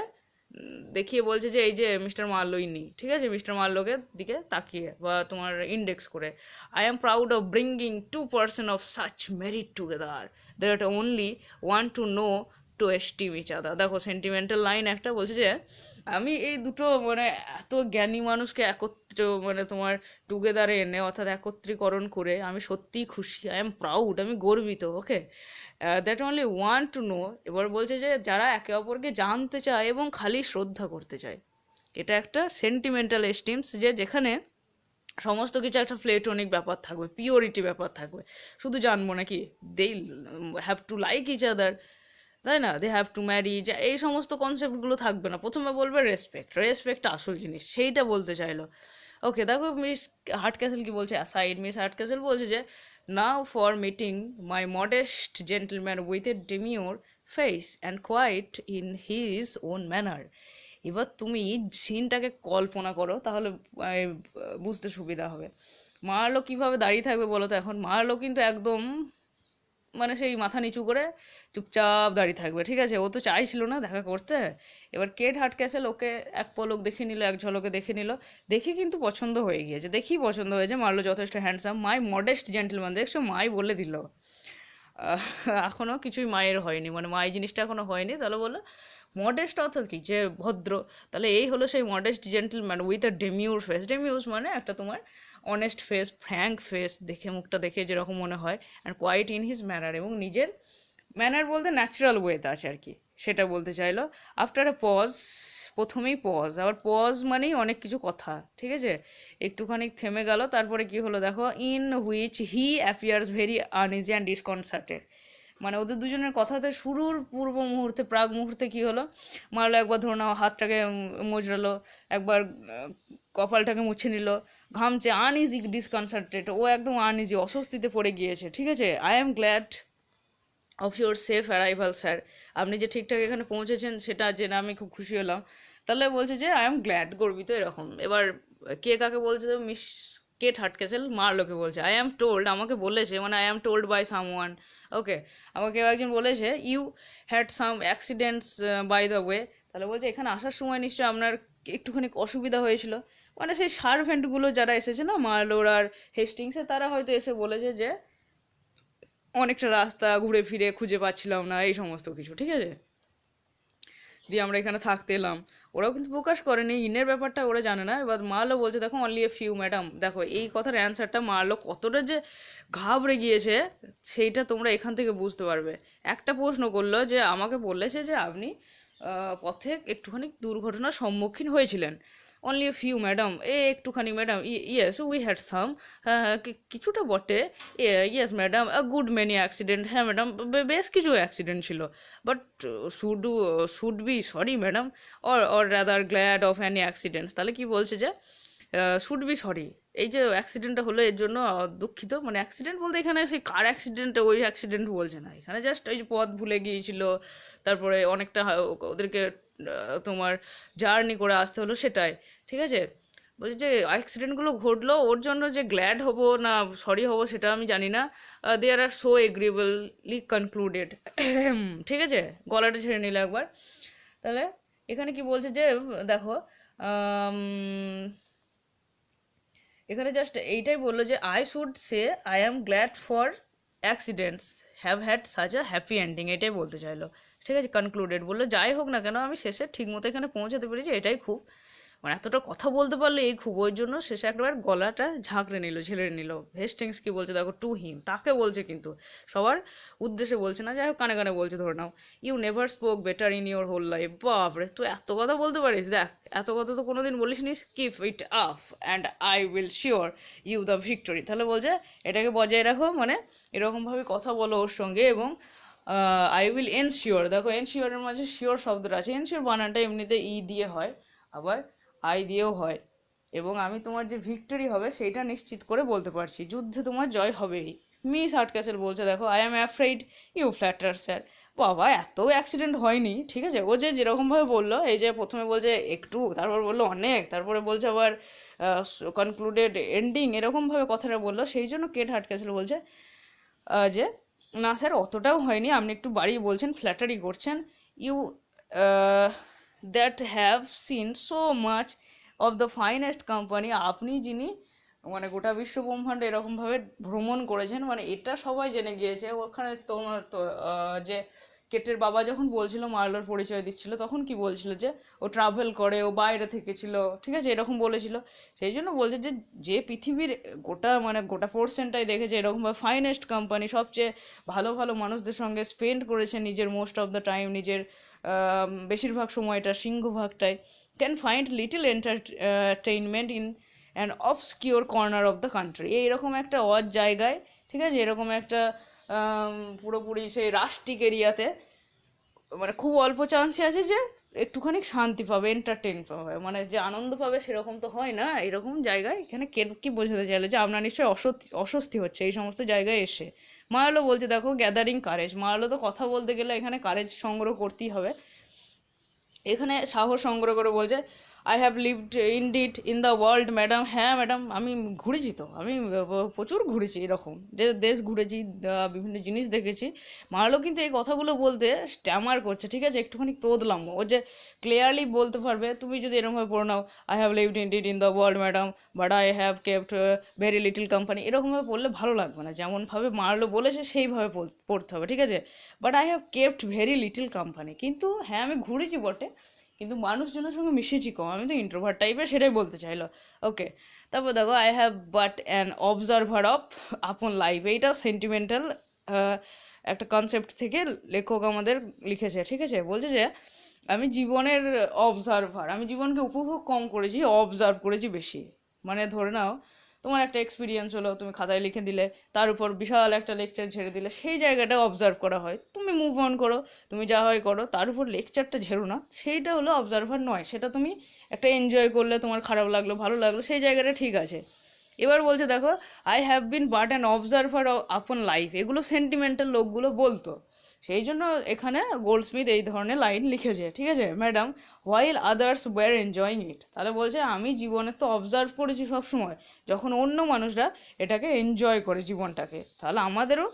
দেখিয়ে বলছে যে এই যে মিস্টার মার্লো ইনি, ঠিক আছে, মিস্টার মার্লোকে দিকে তাকিয়ে বা তোমার ইন্ডেক্স করে, I am proud of bringing 2 person of such merit together that only want to know to esteem each other. দেখো সেন্টিমেন্টাল লাইন একটা, বলছে যে আমি এই দুটো মানে এত জ্ঞানী মানুষকে একত্র মানে তোমার টুগেদারে এনে, অর্থাৎ একত্রীকরণ করে আমি সত্যিই খুশি, আই এম প্রাউড, আমি গর্বিত, okay, that only want to know. এবার বলছে যে যারা একে অপরকে জানতে চায় এবং খালি শ্রদ্ধা করতে চায়। এটা একটা সেন্টিমেন্টাল এস্টিমস, যে যেখানে সমস্ত কিছু একটা প্লেটোনিক ব্যাপার থাকবে, পিওরিটি ব্যাপার থাকবে, শুধু জানবো নাকি, they have to like each other, তাই না, দে হ্যাভ টু ম্যারি, যা এই সমস্ত কনসেপ্টগুলো থাকবে না। প্রথমে বলবে রেসপেক্ট, রেসপেক্ট আসল জিনিস, সেইটা বলতে চাইলো। ওকে, দেখো মিস হার্ট ক্যাসেল কি বলছে, অ্যাসাইড মিস হার্ট ক্যাসেল বলছে যে now for meeting my modest gentleman with a demure face and quite in his own manner. এবার তুমি সিনটাকে কল্পনা করো, তাহলে বুঝতে সুবিধা হবে। মার্লো কিভাবে দাঁড়িয়ে থাকবে বলো তো, এখন মার্লো কিন্তু একদম মানে সেই মাথা নিচু করে চুপচাপ দাঁড়িয়ে থাকবে, ঠিক আছে, ও তো চাইছিল না দেখা করতে। এবার কেট হার্টক্যাসেল ওকে এক পলক দেখে নিল, এক ঝলকে দেখে নিল, দেখে কিন্তু পছন্দ হয়ে গিয়েছে, দেখেই পছন্দ হয়েছে, মারলো যথেষ্ট হ্যান্ডসাম, মাই মডেস্ট জেন্টলম্যান, দেখছো মাই বলে দিল। এখনো কিছুই মায়ের হয়নি, মানে মাই জিনিসটা এখনো হয়নি, তাহলে বললো মডেস্ট অর্থাৎ কি, যে ভদ্র। তাহলে এই হলো সেই modest gentleman with a demure face, demures মানে একটা তোমার অনেস্ট ফেস, ফ্র্যাঙ্ক ফেস, দেখে মুখটা দেখে যেরকম মনে হয়, and quite in his manner, এবং নিজের ম্যানার বলতে ন্যাচারাল ওয়েতে আছে আর কি, সেটা বলতে চাইলো। আফটার এ পজ, প্রথমেই পজ, আবার পজ মানেই অনেক কিছু কথা, ঠিক আছে, একটুখানি থেমে গেল, তারপরে কি হলো দেখো, in which he appears very uneasy and disconcerted. মানে ওদের দুজনের কথাতে শুরুর পূর্ব মুহূর্তে, প্রাগ মুহূর্তে কি হলো, মারলো একবার ধরো নাও হাতটাকে মোজরালো, একবার কপালটাকে মুছে নিল, ঘামছে, আনইজি ডিসকনসার্টেড, ও একদম আনইজি, অস্বস্তিতে পড়ে গিয়েছে, ঠিক আছে, I am glad of your safe arrival sir, আপনি যে ঠিকঠাক এখানে পৌঁছেছেন সেটা জেনে আমি খুব খুশি হলাম। তাহলে বলছে যে আই এম গ্ল্যাড, গর্বিত এরকম। এবার কে কাকে বলছে, মিস কেট হার্টকেসেল মার্লোকে বলছে, আই এম টোল্ড, আমাকে বলেছে, মানে I am told by someone, okay, আমাকে একজন বলেছে, you had some accidents by the way. তাহলে বলছে এখানে আসার সময় নিশ্চয়ই আপনার একটুখানি অসুবিধা হয়েছিল, মানে সেই সার্ভেন্টগুলো যারা এসেছে না মার্লোর আর হেস্টিংসে, তারা হয়তো এসে বলেছে যে অনেকটা রাস্তা ঘুরে ফিরে খুঁজে পাচ্ছিলাম না, এই সমস্ত কিছু, ঠিক আছে, দিয়ে আমরা এখানে থাকতে এলাম। ওরাও কিন্তু প্রকাশ করেনি ইনের ব্যাপারটা, ওরা জানে না। এবার মারলো বলছে দেখো অনলি এ ফিউ ম্যাডাম, দেখো এই কথার অ্যান্সারটা মারলো কতটা যে ঘাবড়ে গিয়েছে সেইটা তোমরা এখান থেকে বুঝতে পারবে। একটা প্রশ্ন করলো যে আমাকে বলেছে যে আপনি পথে একটুখানি দুর্ঘটনার সম্মুখীন হয়েছিলেন, অনলি এ ফিউ ম্যাডাম, একটুখানি madam, yes we had some, হ্যাঁ হ্যাঁ কিছুটা বটে, yes madam, good many accident, হ্যাঁ ম্যাডাম বেশ কিছু অ্যাক্সিডেন্ট ছিল, but should should be sorry madam, or rather glad of Annie accidents. তাহলে কি বলছে যে শুড বি সরি, এই যে অ্যাক্সিডেন্টটা হলো এর জন্য দুঃখিত, মানে অ্যাক্সিডেন্ট বলতে এখানে সেই কার অ্যাক্সিডেন্ট ওই অ্যাক্সিডেন্ট বলছে না, এখানে জাস্ট ওই যে পথ ভুলে গিয়েছিল, তারপরে অনেকটা ওদেরকে তোমার জার্নি করে আসতে হলো সেটাই, ঠিক আছে। বলছি যে অ্যাক্সিডেন্টগুলো ঘটলো ওর জন্য যে গ্ল্যাড হব না সরি হব সেটা আমি জানি না, দেয়ার আর সো এগ্রিয়েবলি কনক্লুডেড। ঠিক আছে, গলাটা ছেড়ে নিল একবার। তাহলে এখানে কি বলছে যে দেখো, এখানে জাস্ট এইটাই বললো যে I should say I am glad for accidents have had such a happy ending, এটাই বলতে চাইলো, ঠিক আছে। কনক্লুডেড বললো যাই হোক না কেন আমি শেষে ঠিক মতো এখানে পৌঁছাতে পেরেছি, এটাই খুব, মানে এতটা কথা বলতে পারলে এই খুব, ওই জন্য শেষে একবার গলাটা ঝাঁকড়ে নিল, ঝেড়ে নিল। হেস্টিংস কি বলছে দেখো, টু হিম, তাকে বলছে, কিন্তু সবার উদ্দেশ্যে বলছে না, যাই হোক কানে কানে বলছে ধরে নাও। You never spoke better in your whole life, বাপরে তুই এত কথা বলতে পারিস, দেখ এত কথা তো কোনোদিন বলিস নি, keep it up and I will sure you the victory. তাহলে বলছে এটাকে বজায় রাখো, মানে এরকমভাবে কথা বলো ওর সঙ্গে, এবং আই উইল এনশিওর, দেখো এনশিওরের মাঝে শিওর শব্দটা আছে, এনশিওর বানানটা এমনিতে ই দিয়ে হয়, আবার আই দিয়েও হয়, এবং আমি তোমার যে ভিক্টরি হবে সেইটা নিশ্চিত করে বলতে পারছি, যুদ্ধে তোমার জয় হবেই। মিস হার্টক্যাসেল বলছে দেখো I am afraid you flatter sir, বাবা এত অ্যাক্সিডেন্ট হয়নি, ঠিক আছে। ও যে যেরকমভাবে বললো, এই যে প্রথমে বলছে একটু, তারপর বললো অনেক, তারপরে বলছে আবার কনক্লুডেড এন্ডিং, এরকমভাবে কথাটা বললো, সেই জন্য কেট হার্টক্যাসেল বলছে যে না স্যার অতটাও হয়নি, আপনি একটু বাড়িয়ে বলছেন, ফ্ল্যাটারি করছেন। You that have seen so much of the finest company, আপনি যিনি মানে গোটা বিশ্ব ব্রহ্মাণ্ড এরকমভাবে ভ্রমণ করেছেন, মানে এটা সবাই জেনে গিয়েছে। ওখানে তোমার তো যে কেটের বাবা যখন বলছিল মার্লোর পরিচয় দিচ্ছিল, তখন কি বলছিল যে ও ট্রাভেল করে, ও বাইরে থেকে ছিল, ঠিক আছে, এরকম বলেছিল। সেই জন্য বলছে যে যে পৃথিবীর গোটা মানে গোটা পোর্শনটাই দেখেছে এরকমভাবে ফাইনেস্ট কোম্পানি, সবচেয়ে ভালো ভালো মানুষদের সঙ্গে স্পেন্ড করেছে নিজের মোস্ট অফ দ্য টাইম, নিজের বেশিরভাগ সময়টা, সিংহভাগটাই, can find little entertainment in an obscure corner of the country, এইরকম একটা অড জায়গায়, ঠিক আছে, এরকম একটা পুরোপুরি সেই রাষ্ট্রিক এরিয়াতে, মানে খুব অল্প চান্সই আছে যে একটুখানি শান্তি পাবে, এন্টারটেইন পাবে, মানে যে আনন্দ পাবে সেরকম তো হয় না এরকম জায়গায়। এখানে কে কি বোঝাতে চাইলে যে আপনার নিশ্চয়ই অস্বস্তি হচ্ছে এই সমস্ত জায়গায় এসে। মায়ালো বলছে দেখো গ্যাদারিং কারেজ, মায়ালো তো কথা বলতে গেলে এখানে কারেজ সংগ্রহ করতেই হবে, এখানে সাহস সংগ্রহ করে বলছে I have lived indeed in the world madam, হ্যাঁ ম্যাডাম আমি ঘুরেছি তো, আমি প্রচুর ঘুরেছি, এরকম দেশ ঘুরেছি, বিভিন্ন জিনিস দেখেছি। মারলো কিন্তু এই কথাগুলো বলতে স্ট্যামার করছে, ঠিক আছে, একটুখানি তোদলাম, ও যে ক্লিয়ারলি বলতে পারবে, তুমি যদি এরকমভাবে পড়ে now I have lived indeed in the world madam but I have kept very little company, এরকমভাবে পড়লে ভালো লাগবে না, যেমনভাবে মারলো বলেছে সেইভাবে পড়তে হবে, ঠিক আছে। But I have kept very little company, কিন্তু হ্যাঁ আমি ঘুরেছি বটে, কিন্তু মানুষজনের সঙ্গে মিশেছি কম, আমি তো ইন্ট্রোভার্ট টাইপের, সেটাই বলতে চাইলো। ওকে, তারপর দেখো I have but an observer of আপন লাইফ, এইটাও সেন্টিমেন্টাল একটা কনসেপ্ট থেকে লেখক আমাদের লিখেছে, ঠিক আছে। বলছে যে আমি জীবনের অবজারভার, আমি জীবনকে উপভোগ কম করেছি, অবজার্ভ করেছি বেশি। মানে ধরে নাও তোমার একটা এক্সপিরিয়েন্স হলো, তুমি খাতায় লিখে দিলে, তার উপর বিশাল একটা লেকচার ঝেড়ে দিলে, সেই জায়গাটা অবজার্ভ করা হয়, তুমি মুভ অন করো, তুমি যা হয় করো, তার উপর লেকচারটা ঝেড়ো না, সেইটা হলো অবজারভার নয়, সেটা তুমি একটা এনজয় করলে, তোমার খারাপ লাগলো ভালো লাগলো, সেই জায়গাটা ঠিক আছে। এবার বলছে দেখো I have bin but an observer আপন লাইফ, এগুলো সেন্টিমেন্টাল লোকগুলো বলতো, সেই জন্য এখানে গোল্ডস্মিথ এই ধরনের লাইন লিখেছে, ঠিক আছে madam, while others were enjoying it, তাহলে বলছে আমি জীবনে তো অবজার্ভ করেছি সবসময় যখন অন্য মানুষরা এটাকে এনজয় করে জীবনটাকে, তাহলে আমাদেরও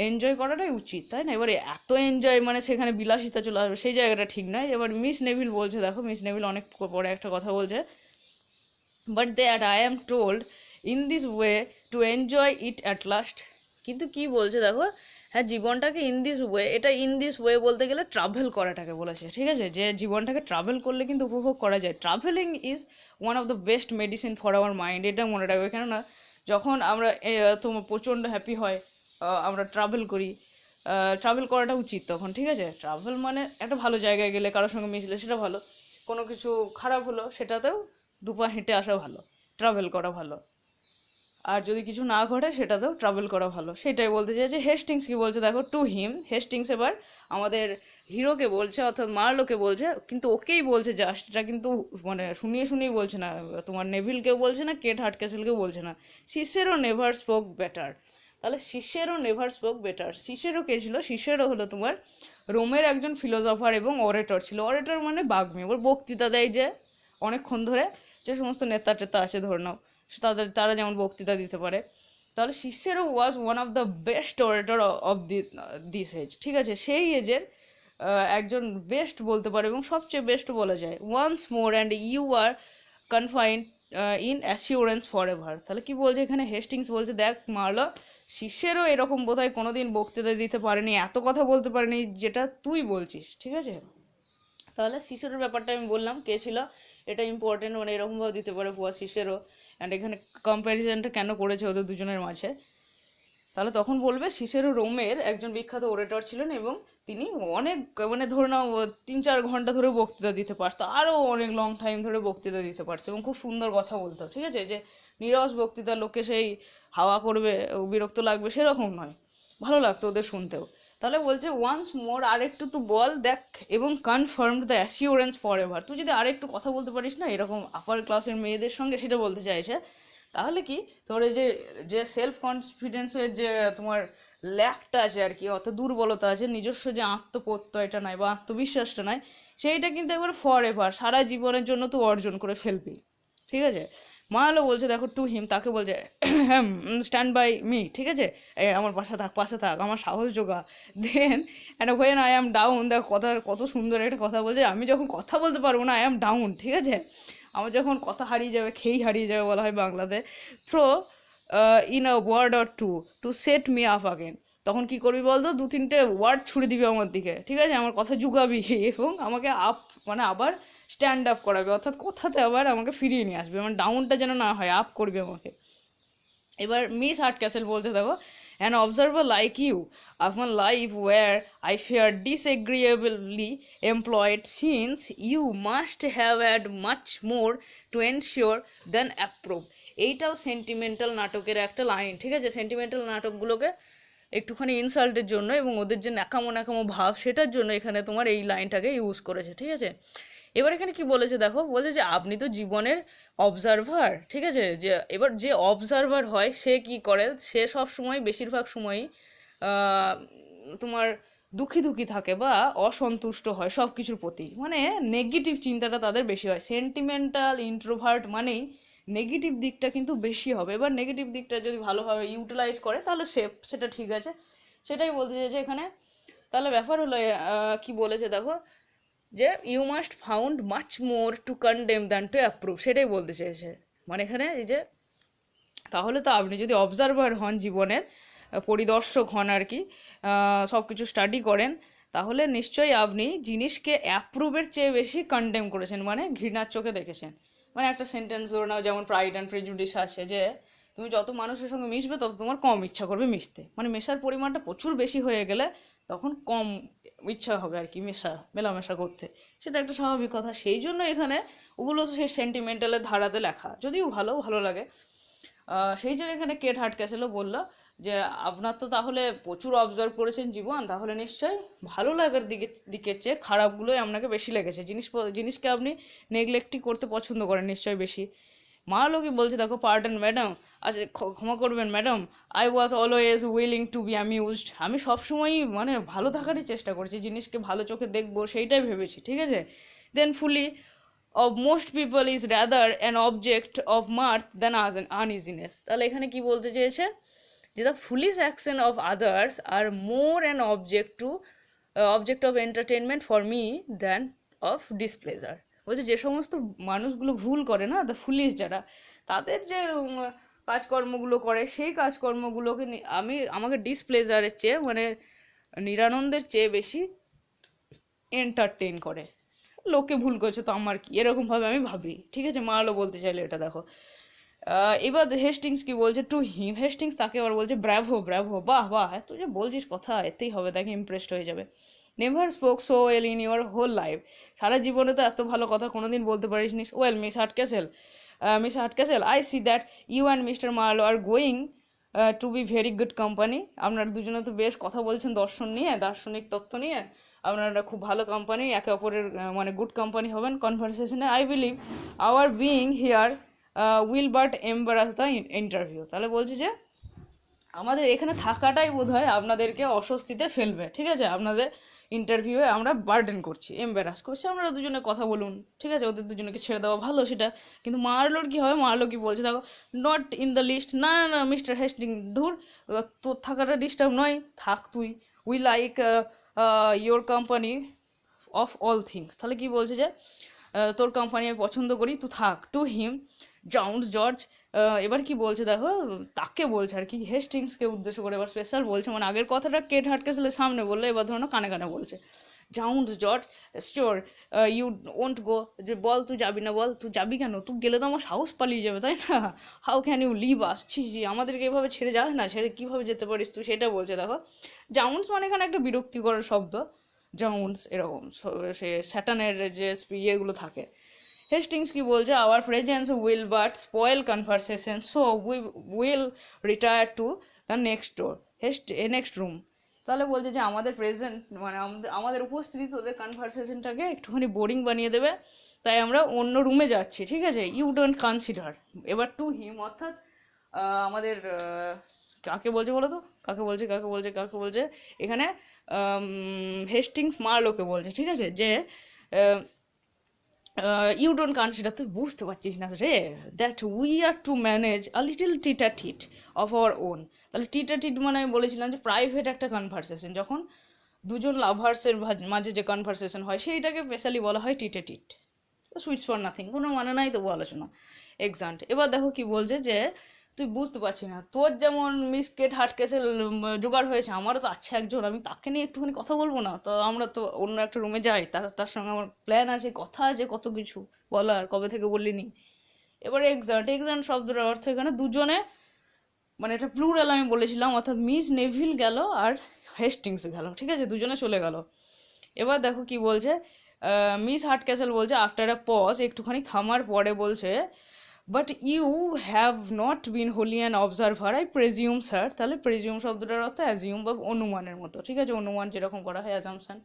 এনজয় করাটাই উচিত, তাই না। এবারে এত এনজয় মানে সেখানে বিলাসিতা চলে আসবে, সেই জায়গাটা ঠিক নয়। এবার মিস নেভিল বলছে দেখো, মিস নেভিল অনেক পরে একটা কথা বলছে, but that I am told in this way to enjoy it at last, কিন্তু কি বলছে দেখো, হ্যাঁ জীবনটাকে ইন দিস ওয়ে, এটা ইন দিস ওয়ে বলতে গেলে ট্রাভেল করাটাকে বলেছে, ঠিক আছে, যে জীবনটাকে ট্রাভেল করলে কিন্তু উপভোগ করা যায়, travelling is one of the best medicine for our mind, এটা মনে রাখবে, কেননা যখন আমরা তোমার প্রচণ্ড হ্যাপি হয়, আমরা ট্রাভেল করি, ট্রাভেল করাটা উচিত তখন, ঠিক আছে। ট্রাভেল মানে একটা ভালো জায়গায় গেলে, কারোর সঙ্গে মিশলে সেটা ভালো, কোনো কিছু খারাপ হলো সেটাতেও দুপা হেঁটে আসা ভালো, ট্রাভেল করা ভালো, আর যদি কিছু না ঘটে সেটাতেও ট্রাভেল করা ভালো। সেটাই বলতে চাইছে। হেস্টিংস কি বলছে দেখো, টু হিম, হেস্টিংস এবার আমাদের হিরোকে বলছে, অর্থাৎ মার্লোকে বলছে, কিন্তু ওকেই বলছে জাস্ট, এটা কিন্তু মানে শুনিয়ে শুনিয়ে বলছে না, তোমার নেভিলকেও বলছে না, কেট হার্টক্যাসেলকেও বলছে না। Cicero never spoke better. তাহলে Cicero never spoke better, Cicero কে ছিল? সিসেরো হলো তোমার রোমের একজন ফিলোসফার এবং অরেটর ছিল। অরেটর মানে বাগ্মী, ওর বক্তৃতা দেয় যে অনেকক্ষণ ধরে, যে সমস্ত নেতা টেতা আছে ধরে নাও, তারা যেমন বক্তৃতা দিতে পারে। তাহলে Cicero was one of the best orator of this age, ঠিক আছে, সেই এজের একজন বেস্ট বলতে পারে, এবং সবচেয়ে বেস্ট বলা যায়। Once more and you are confined in assurance for ever. তাহলে কি বলছে এখানে হেস্টিংস? বলছে দেখ মারলো, শিষ্যেরও এরকম বোধহয় কোনোদিন বক্তৃতা দিতে পারেনি, এত কথা বলতে পারেনি যেটা তুই বলছিস, ঠিক আছে। তাহলে শিষ্যের ব্যাপারটা আমি বললাম কে ছিল, এটা ইম্পর্টেন্ট, মানে এরকমভাবে দিতে পারে ভুয়া শিষ্যেরও। অ্যান্ড এখানে কম্প্যারিজনটা কেন করেছে ওদের দুজনের মাঝে, তাহলে তখন বলবে সিসেরো রোমের একজন বিখ্যাত ওরেটর ছিলেন, এবং তিনি অনেক, মানে ধরে নাও 3-4 ঘন্টা ধরে বক্তৃতা দিতে পারতো, আরও অনেক লং টাইম ধরে বক্তৃতা দিতে পারতো, এবং খুব সুন্দর কথা বলতো, ঠিক আছে। যে নীরস বক্তৃতা, লোকে সেই হাওয়া করবে, বিরক্ত লাগবে সেরকম নয়, ভালো লাগতো ওদের শুনতেও। তাহলে বলছে ওয়ান্স মোর, আরেকটু তুই বল দেখ, এবং confirmed the assurance for ever. তুই যদি আরেকটু কথা বলতে পারিস না এরকম আপার ক্লাসের মেয়েদের সঙ্গে, সেটা বলতে চাইছে। তাহলে কি তোর এই যে সেলফ কনফিডেন্সের যে তোমার ল্যাকটা আছে আর কি, অত দুর্বলতা আছে, নিজস্ব যে আত্মপ্রত্যয়টা নাই বা আত্মবিশ্বাসটা নাই, সেইটা কিন্তু একবার ফর এভার, সারা জীবনের জন্য তুই অর্জন করে ফেলবি, ঠিক আছে। মায়ালো বলছে দেখো টু হিম, তাকে বলছে হ্যাঁ স্ট্যান্ড বাই মি, ঠিক আছে, আমার পাশে থাক, পাশে থাক, আমার সাহস জোগা। Then and when I am down, দেখো কথা কত সুন্দর একটা কথা বলছে, আমি যখন কথা বলতে পারবো না, আই অ্যাম ডাউন, ঠিক আছে, আমার যখন কথা হারিয়ে যাবে, খেই হারিয়ে যাবে বলা হয় বাংলাতে, throw in a word or two to set me up again. তখন কি করবি বলতো, 2-3টে ওয়ার্ড ছুড়ে দিবি আমার দিকে, ঠিক আছে, আমার কথা জুগাবি, এবং আমাকে আপ, মানে আবার স্ট্যান্ড আপ করাবে, অর্থাৎ কথাতে আবার আমাকে ফিরিয়ে নিয়ে আসবে, মানে ডাউনটা যেন না হয়, আপ করবে আমাকে। এবার মিস হার্টক্যাসেল বলতে দেখো, an observer like you of my life where I fear disagreeably employed, since you must have had much more to ensure than approve। এইটাও সেন্টিমেন্টাল নাটকের একটা লাইন, ঠিক আছে। সেন্টিমেন্টাল নাটকগুলোকে একটুখানি ইনসাল্টের জন্য এবং ওদের যে ন্যাকামো ন্যাকামো ভাব সেটার জন্য এখানে তোমার এই লাইনটাকে ইউজ করেছে, ঠিক আছে। এবার এখানে কি বলেছে দেখো, বলছে যে আপনি তো জীবনের অবজারভার, ঠিক আছে, যে এবার যে অবজারভার হয় সে কি করে, সে সব সময় বেশিরভাগ সময়ই তোমার দুঃখী দুঃখী থাকে বা অসন্তুষ্ট হয় সব কিছুর প্রতি, মানে নেগেটিভ চিন্তাটা তাদের বেশি হয়। সেন্টিমেন্টাল ইন্ট্রোভার্ট মানেই নেগেটিভ দিকটা কিন্তু বেশি হবে, এবার নেগেটিভ দিকটা যদি ভালোভাবে ইউটিলাইজ করে তাহলে সেটা ঠিক আছে, সেটাই বলতে চাইছে এখানে। তাহলে ব্যাপার হলো কি বলেছে দেখো, যে you must found much more to condemn than to approve, সেটাই বলতে চেয়েছে। মানে এখানে এই যে, তাহলে তো আপনি যদি অবজারভার হন, জীবনের পরিদর্শক হন আর কি, সব কিছু স্টাডি করেন, তাহলে নিশ্চয়ই আপনি জিনিসকে অ্যাপ্রুভের চেয়ে বেশি কন্ডেম করেছেন, মানে ঘৃণার চোখে দেখেছেন। মানে একটা সেন্টেন্স ধরে নাও, যেমন প্রাইড অ্যান্ড প্রেজুডিস আছে, যে তুমি যত মানুষের সঙ্গে মিশবে তত তোমার কম ইচ্ছা করবে মিশতে, মানে মেশার পরিমাণটা প্রচুর বেশি হয়ে গেলে তখন কম ইচ্ছা হবে আর কি মেলামেশা করতে, সেটা একটা স্বাভাবিক কথা। সেই জন্য এখানে ওগুলো তো সেই সেন্টিমেন্টালের ধারাতে লেখা, যদিও ভালো লাগে। সেই জন্য এখানে কেট হার্টক্যাসেলও বললো যে আপনার তো তাহলে প্রচুর অবজার্ভ করেছেন জীবন, তাহলে নিশ্চয়ই ভালো লাগার দিকের চেয়ে খারাপগুলোই আপনাকে বেশি লেগেছে, জিনিসকে আপনি নেগলেক্টই করতে পছন্দ করেন নিশ্চয়ই বেশি। মারলোকি বলছে দেখো, পার্ডন ম্যাডাম, আচ্ছা ক্ষমা করবেন madam, I was always willing to be amused, আমি সবসময়ই মানে ভালো থাকারই চেষ্টা করছি, জিনিসকে ভালো চোখে দেখবো সেইটাই ভেবেছি, ঠিক আছে। দেন ফুলি of most people is rather an object of mirth than as an uneasiness। তাহলে এখানে কি বলতে চেয়েছে, যে the foolish action of others are more an object of entertainment for me than of displeasure। বলছে যে সমস্ত মানুষগুলো ভুল করে না, দ্য ফুলিশ যারা, তাদের যে কাজকর্মগুলো করে সেই কাজকর্মগুলোকে আমাকে ডিসপ্লেজারের চেয়ে, মানে নিরানন্দের চেয়ে বেশি এন্টারটেইন করে। লোকে ভুল করছে তো আমার কি, এরকম ভাবে আমি ভাবি, ঠিক আছে। মার্লো বলতে চাইলে এটা দেখো। এবার হেস্টিংস কি বলছে টু হিম, হেস্টিংস তাকে আবার বলছে ব্র্যাভো ব্র্যাভো, বাহ বাহ, তুই যে বলছিস কথা এতেই হবে, দেখে ইমপ্রেসড হয়ে যাবে। Never spoke so well in your whole life, সারা জীবনে তো এত ভালো কথা কোনোদিন বলতে পারিস নি। Well Miss Hardcastle, I see that you and Mr Marlow are going to be very good company. আপনারা দুজনে তো বেশ কথা বলছেন দর্শন নিয়ে, দার্শনিক তত্ত্ব নিয়ে, আপনারা খুব ভালো কোম্পানি, একে অপরের মানে গুড কোম্পানি হবেন কনভারসেশনে। I believe our being here will but embarrass the interview. তাহলে বলছি যে আমাদের এখানে থাকাটাই বোধহয় আপনাদেরকে অস্বস্তিতে ফেলবে, ঠিক আছে, আপনাদের ইন্টারভিউয়ে আমরা বার্ডেন করছি, এম্বারাস করছি, আমরা দুজনে কথা বলুন, ঠিক আছে, ওদের দুজনকে ছেড়ে দেওয়া ভালো সেটা। কিন্তু মার্লোর কি হবে, মার্লো কি বলছে দেখো, নট ইন দ্য লিস্ট, না না না মিস্টার হেস্টিং, ধুর তোর থাকাটা ডিস্টার্ব নয়, থাক তুই, we like your company of all things. তাহলে কি বলছে যে তোর কোম্পানি আমি পছন্দ করি, তুই থাক। টু হিম জাউন্ড জর্জ, এবার কি বলছে দেখো, তাকে বলছে আর কি, হেস্টিংসকে উদ্দেশ্য করে এবার স্পেশাল বলছে, মানে আগের কথাটা কেট হাটকেসেলের সামনে বললো, এবার ধরো কানে কানে বলছে। Zounds George sure you won't go, যে বল তুই যাবি না, বল তুই যাবি কেন, তুই গেলে তো আমার সাহস পালিয়ে যাবে, তাই না, হাউ ক্যান ইউ লিভ আস, ছি ছি, আমাদেরকে এভাবে ছেড়ে যাস না, ছেড়ে কীভাবে যেতে পারিস তুই, সেটা বলছে দেখো। জাউন্ডস মানে এখানে একটা বিরক্তিকর শব্দ, জাউন্ডস এরকম, সে স্যাটানের যে ইয়েগুলো থাকে। হেস্টিংস কি বলছে, our presence will but spoil conversation, so we will retire to the next room. তাহলে বলছে যে আমাদের প্রেজেন্ট মানে আমাদের উপস্থিতি তোদের কনভারসেশনটাকে একটুখানি বোরিং বানিয়ে দেবে, তাই আমরা অন্য রুমে যাচ্ছি, ঠিক আছে, ইউ ডোন্ট কনসিডার। এবার টু হিম অর্থাৎ আমাদের কাকে বলছে বলো তো, কাকে বলছে এখানে, হেস্টিংস মার্লোকে বলছে, ঠিক আছে, যে ইউ ডোন্ট কনসিডার, তুই বুঝতে পারছিস না রে, that we are to manage a little tete of our own. তাহলে টিট মানে আমি বলেছিলাম যে প্রাইভেট একটা কনভারসেশন, যখন দুজন লাভার্সের মাঝে যে কনভারসেশন হয় সেইটাকে স্পেশালি বলা হয় টিট, সুইটস ফর নাথিং, কোনো মানে নাই তবু আলোচনা এক্সান্ট। এবার দেখো কি বলছে যে তুই বুঝতে পারছি না, তোর যেমন মিসকেট হাটকেসে জোগাড় হয়েছে, আমারও তো আছে একজন, আমি তাকে নিয়ে একটুখানি কথা বলবো না, তো আমরা তো অন্য একটা রুমে যাই, তার সঙ্গে আমার প্ল্যান আছে, কথা আছে কত কিছু বলার, কবে থেকে বললিনি। এবার এক্সান্ট শব্দটার অর্থ এখানে দুজনে, মানে এটা প্লুরাল আমি বলেছিলাম, অর্থাৎ মিস নেভিল গেল আর হেস্টিংস গেল, ঠিক আছে, দুজনে চলে গেল। এবার দেখো কি বলছে, মিস হার্টক্যাসেল বলছে আফটার আ পজ, একটুখানি থামার পরে বলছে, but you have not been wholly an observer I presume sir. তাহলে প্রেজিউম শব্দটার অর্থ অ্যাজিউম বা অনুমানের মতো, ঠিক আছে, অনুমান যেরকম করা হয় অ্যাজামশন।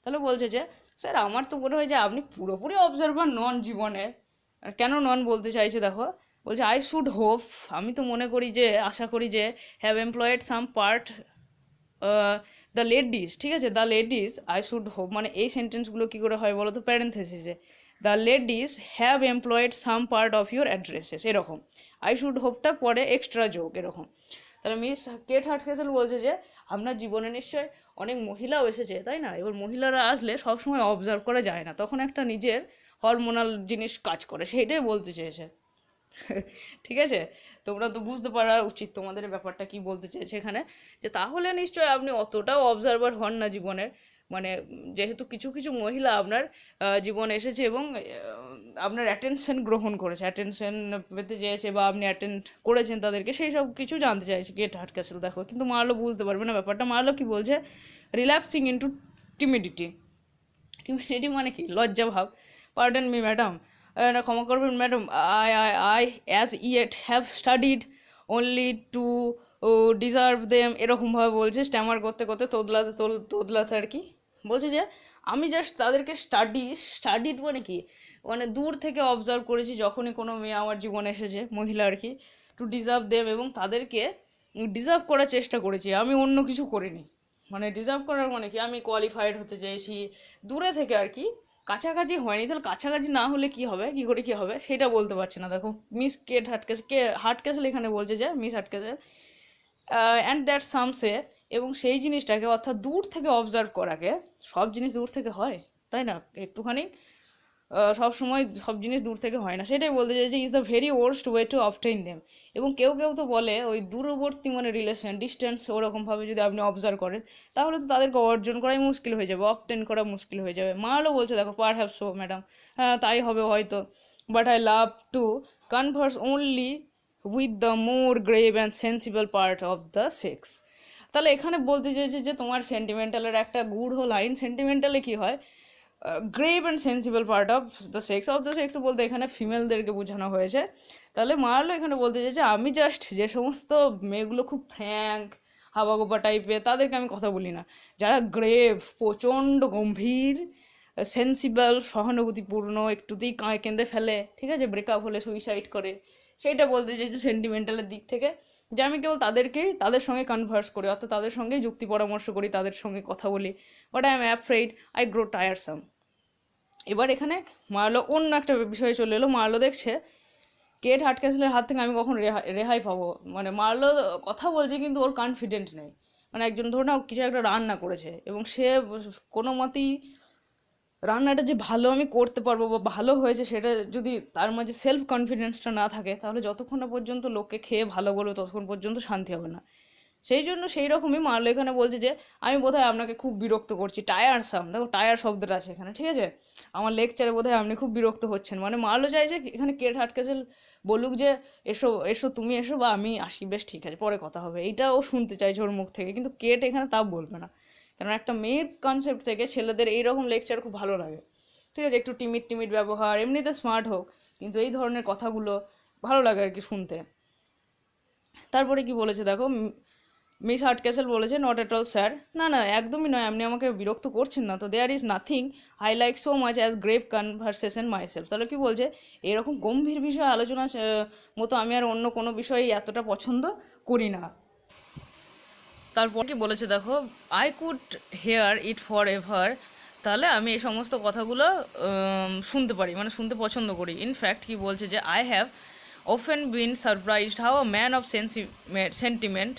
তাহলে বলছে যে স্যার আমার তো মনে হয় যে আপনি পুরোপুরি অবজারভার নন জীবনে। কেন নন বলতে চাইছে দেখো, বলছে আই শুড হোপ, আমি তো মনে করি যে, আশা করি যে, have employed some part the ladies, ঠিক আছে, the ladies I should hope, মানে এই সেন্টেন্সগুলো কী করে হয় বলো তো, প্যারেন্থেসিসে, the ladies have employed some part of your addresses, এরকম আই শুড হোপটা পরে এক্সট্রা যোগ এরকম। তাহলে মিস কেট হার্টকেসেল বলছে যে আপনার জীবনে নিশ্চয় অনেক মহিলাও এসেছে, তাই না, এবার মহিলারা আসলে সবসময় অবজার্ভ করা যায় না, তখন একটা নিজের হরমোনাল জিনিস কাজ করে, সেইটাই বলতে চেয়েছে। ঠিক আছে, তোমরা তো বুঝতে পারা উচিত তোমাদের ব্যাপারটা কি বলতে চেয়েছে এখানে, যে তাহলে নিশ্চয় আপনি অতটাও অবজারভার হন না জীবনের, মানে যেহেতু কিছু কিছু মহিলা আপনার জীবনে এসেছে এবং আপনার অ্যাটেনশন গ্রহণ করেছে, অ্যাটেনশন পেতে চেয়েছে বা আপনি অ্যাটেন্ড করেছেন তাদেরকে, সেই সব কিছু জানতে চাইছে কেট হার্টকেসেল। দেখো কিন্তু মার্লো বুঝতে পারবে না ব্যাপারটা, মার্লো কি বলছে, রিল্যাপসিং ইন্টু টিমিডিটি, টিমিডিটি মানে কি, লজ্জা ভাব, পার্ডন মি ম্যাডাম, না ক্ষমা করবেন madam, I as yet have studied only to deserve them, এরকমভাবে বলছে, স্ট্যামার করতে করতে তোদলাতে আর কি, বলছে যে আমি জাস্ট তাদেরকে স্টাডিড মানে কি, মানে দূর থেকে অবজার্ভ করেছি যখনই কোনো মেয়ে আমার জীবনে এসেছে, মহিলা আর কি, টু ডিজার্ভ দেম, এবং তাদেরকে ডিজার্ভ করার চেষ্টা করেছি, আমি অন্য কিছু করিনি। মানে ডিজার্ভ করার মানে কি, আমি কোয়ালিফাইড হতে চেয়েছি দূরে থেকে আর কি, কাছাকাছি হয়নি। তাহলে কাছাকাছি না হলে কি হবে, কি করে কি হবে সেটা বলতে পারছে না। দেখো মিস কেট হার্টকেসেল এখানে বলছে যে মিস হার্টকেসেল অ্যান্ড দ্যাট সাম সে, এবং সেই জিনিসটাকে অর্থাৎ দূর থেকে অবজার্ভ করাকে, সব জিনিস দূর থেকে হয় তাই না, একটুখানি সব সময় সব জিনিস দূর থেকে হয় না, সেটাই বলতে চাইছে, is the very worst way to obtain them. এবং কেউ কেউ তো বলে ওই দূরবর্তী মানে রিলেশন, ডিস্টেন্স, ওরকমভাবে যদি আপনি অবজার্ভ করেন তাহলে তো তাদেরকে অর্জন করাই মুশকিল হয়ে যাবে, অবটেন করা মুশকিল হয়ে যাবে। মারও বলছে দেখো, পার হ্যাভ সো ম্যাডাম, হ্যাঁ তাই হবে হয়তো, but I love to Converse only with the more grave and sensible part of the sex. তাহলে এখানে বলতে চাইছে যে তোমার সেন্টিমেন্টালের একটা গূঢ় লাইন, সেন্টিমেন্টালে কি হয়, grave and sensible part of the sex বলতে এখানে ফিমেলদেরকে বোঝানো হয়েছে। তাহলে মারলো এখানে বলতে চাইছে আমি জাস্ট যে সমস্ত মেয়েগুলো খুব ফ্র্যাঙ্ক হাবাগোবা টাইপের তাদেরকে আমি কথা বলি না, যারা গ্রেভ প্রচণ্ড গম্ভীর সেন্সিবল সহানুভূতিপূর্ণ একটুতেই কেঁদে ফেলে, ঠিক আছে, ব্রেকআপ হলে সুইসাইড করে, সেইটা বলতে চাইছে সেন্টিমেন্টালের দিক থেকে, যে আমি কেবল তাদের সঙ্গে কনভার্স করি, অর্থাৎ তাদের সঙ্গেই যুক্তি পরামর্শ করি, তাদের সঙ্গে কথা বলি, but I am afraid I grow tiresome. এবার এখানে মার্লো অন্য একটা বিষয়ে চলে এলো, মার্লো দেখছে কেট হাটকেসলের হাত থেকে আমি কখন রেহাই পাবো, মানে মার্লো কথা বলছে কিন্তু ওর কনফিডেন্ট নেই, মানে একজন ধরুন কিছু একটা রান্না করেছে এবং সে কোনো মতেই রান্নাটা যে ভালো আমি করতে পারবো বা ভালো হয়েছে সেটা যদি তার মাঝে সেলফ কনফিডেন্সটা না থাকে, তাহলে যতক্ষণ না পর্যন্ত লোককে খেয়ে ভালো বলবে ততক্ষণ পর্যন্ত শান্তি হবে না। সেই জন্য সেই রকমই মার্লো এখানে বলছে যে আমি বোধহয় আপনাকে খুব বিরক্ত করছি, টায়ারসাম, দেখো টায়ার শব্দটা আছে এখানে, ঠিক আছে, আমার লেকচারে বোধহয় আপনি খুব বিরক্ত হচ্ছেন, মানে মার্লো চাইছে এখানে কেট হাটকেসেল বলুক যে এসো এসো তুমি এসো বা আমি আসি, বেশ ঠিক আছে পরে কথা হবে, এইটা ও শুনতে চাইছে ওর মুখ থেকে, কিন্তু কেট এখানে তা বলবে না, কারণ একটা মেয়ের কনসেপ্ট থেকে ছেলেদের এইরকম লেকচার খুব ভালো লাগে, ঠিক আছে, একটু টিমিড ব্যবহার, এমনিতে স্মার্ট হোক কিন্তু এই ধরনের কথাগুলো ভালো লাগে আর কি শুনতে। তারপরে কি বলেছে দেখো, মিস হার্টকেসেল বলেছে নট এট অল স্যার, না না একদমই নয়, আপনি আমাকে বিরক্ত করছেন না তো, there is nothing I like so much as grave conversation myself. তাহলে কি বলছে, এরকম গম্ভীর বিষয় আলোচনা মতো আমি আর অন্য কোনো বিষয়ে এতটা পছন্দ করি না। তারপর কি বলেছে দেখো, I could hear it for ever, তাহলে আমি এই সমস্ত কথাগুলো শুনতে পারি, মানে শুনতে পছন্দ করি। ইনফ্যাক্ট কি বলছে যে I have often been surprised how a man of sentiment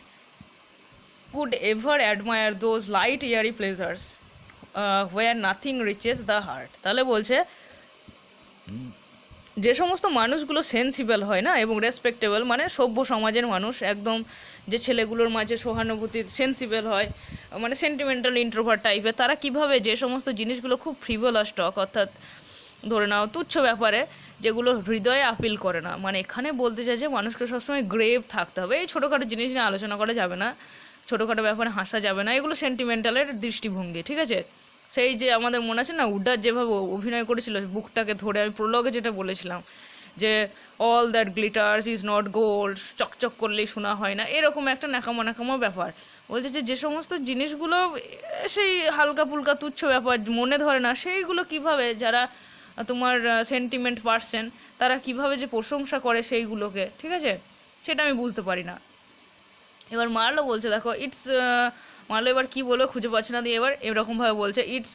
could ever admire those light airy pleasures where nothing reaches the heart। তাহলে বলছে যে সমস্ত মানুষগুলো সেন্সিবল হয় না এবং রেসপেক্টেবল, মানে সভ্য সমাজের মানুষ একদম, যে ছেলেগুলোর মাঝে সহানুভূতি সেন্সিবল হয়, মানে সেন্টিমেন্টাল ইন্ট্রোভার্ট টাইপের, তারা কিভাবে যে সমস্ত জিনিসগুলো খুব ফ্রিভোলাস টক, অর্থাৎ ধরে নাও তুচ্ছ ব্যাপারে যেগুলো হৃদয়ে আপিল করে না, মানে এখানে বলতে চাই যে মানুষকে সবসময় গ্রেভ থাকতে হবে, এই ছোটোখাটো জিনিস নিয়ে আলোচনা করা যাবে না, ছোটোখাটো ব্যাপারে হাসা যাবে না, এগুলো সেন্টিমেন্টালের দৃষ্টিভঙ্গি, ঠিক আছে। সেই যে আমাদের মনে আছে না উডার যেভাবে অভিনয় করেছিল বুকটাকে ধরে, আমি প্রোলগে যেটা বলেছিলাম যে all that glitters is not gold, চকচক করলেই শোনা হয় না, এরকম একটা ন্যাকামো ন্যাকামো ব্যাপার। বলছে যে যে সমস্ত জিনিসগুলো সেই হালকা ফুলকা তুচ্ছ ব্যাপার মনে ধরে না, সেইগুলো কিভাবে যারা তোমার সেন্টিমেন্ট পার্সন তারা কিভাবে যে প্রশংসা করে সেইগুলোকে, ঠিক আছে, সেটা আমি বুঝতে পারি না। এবার মার্লো বলছে দেখো ইটস, মার্লো এবার কি বলবো খুঁজে পাচ্ছে না, দিয়ে এবার এরকমভাবে বলছে it's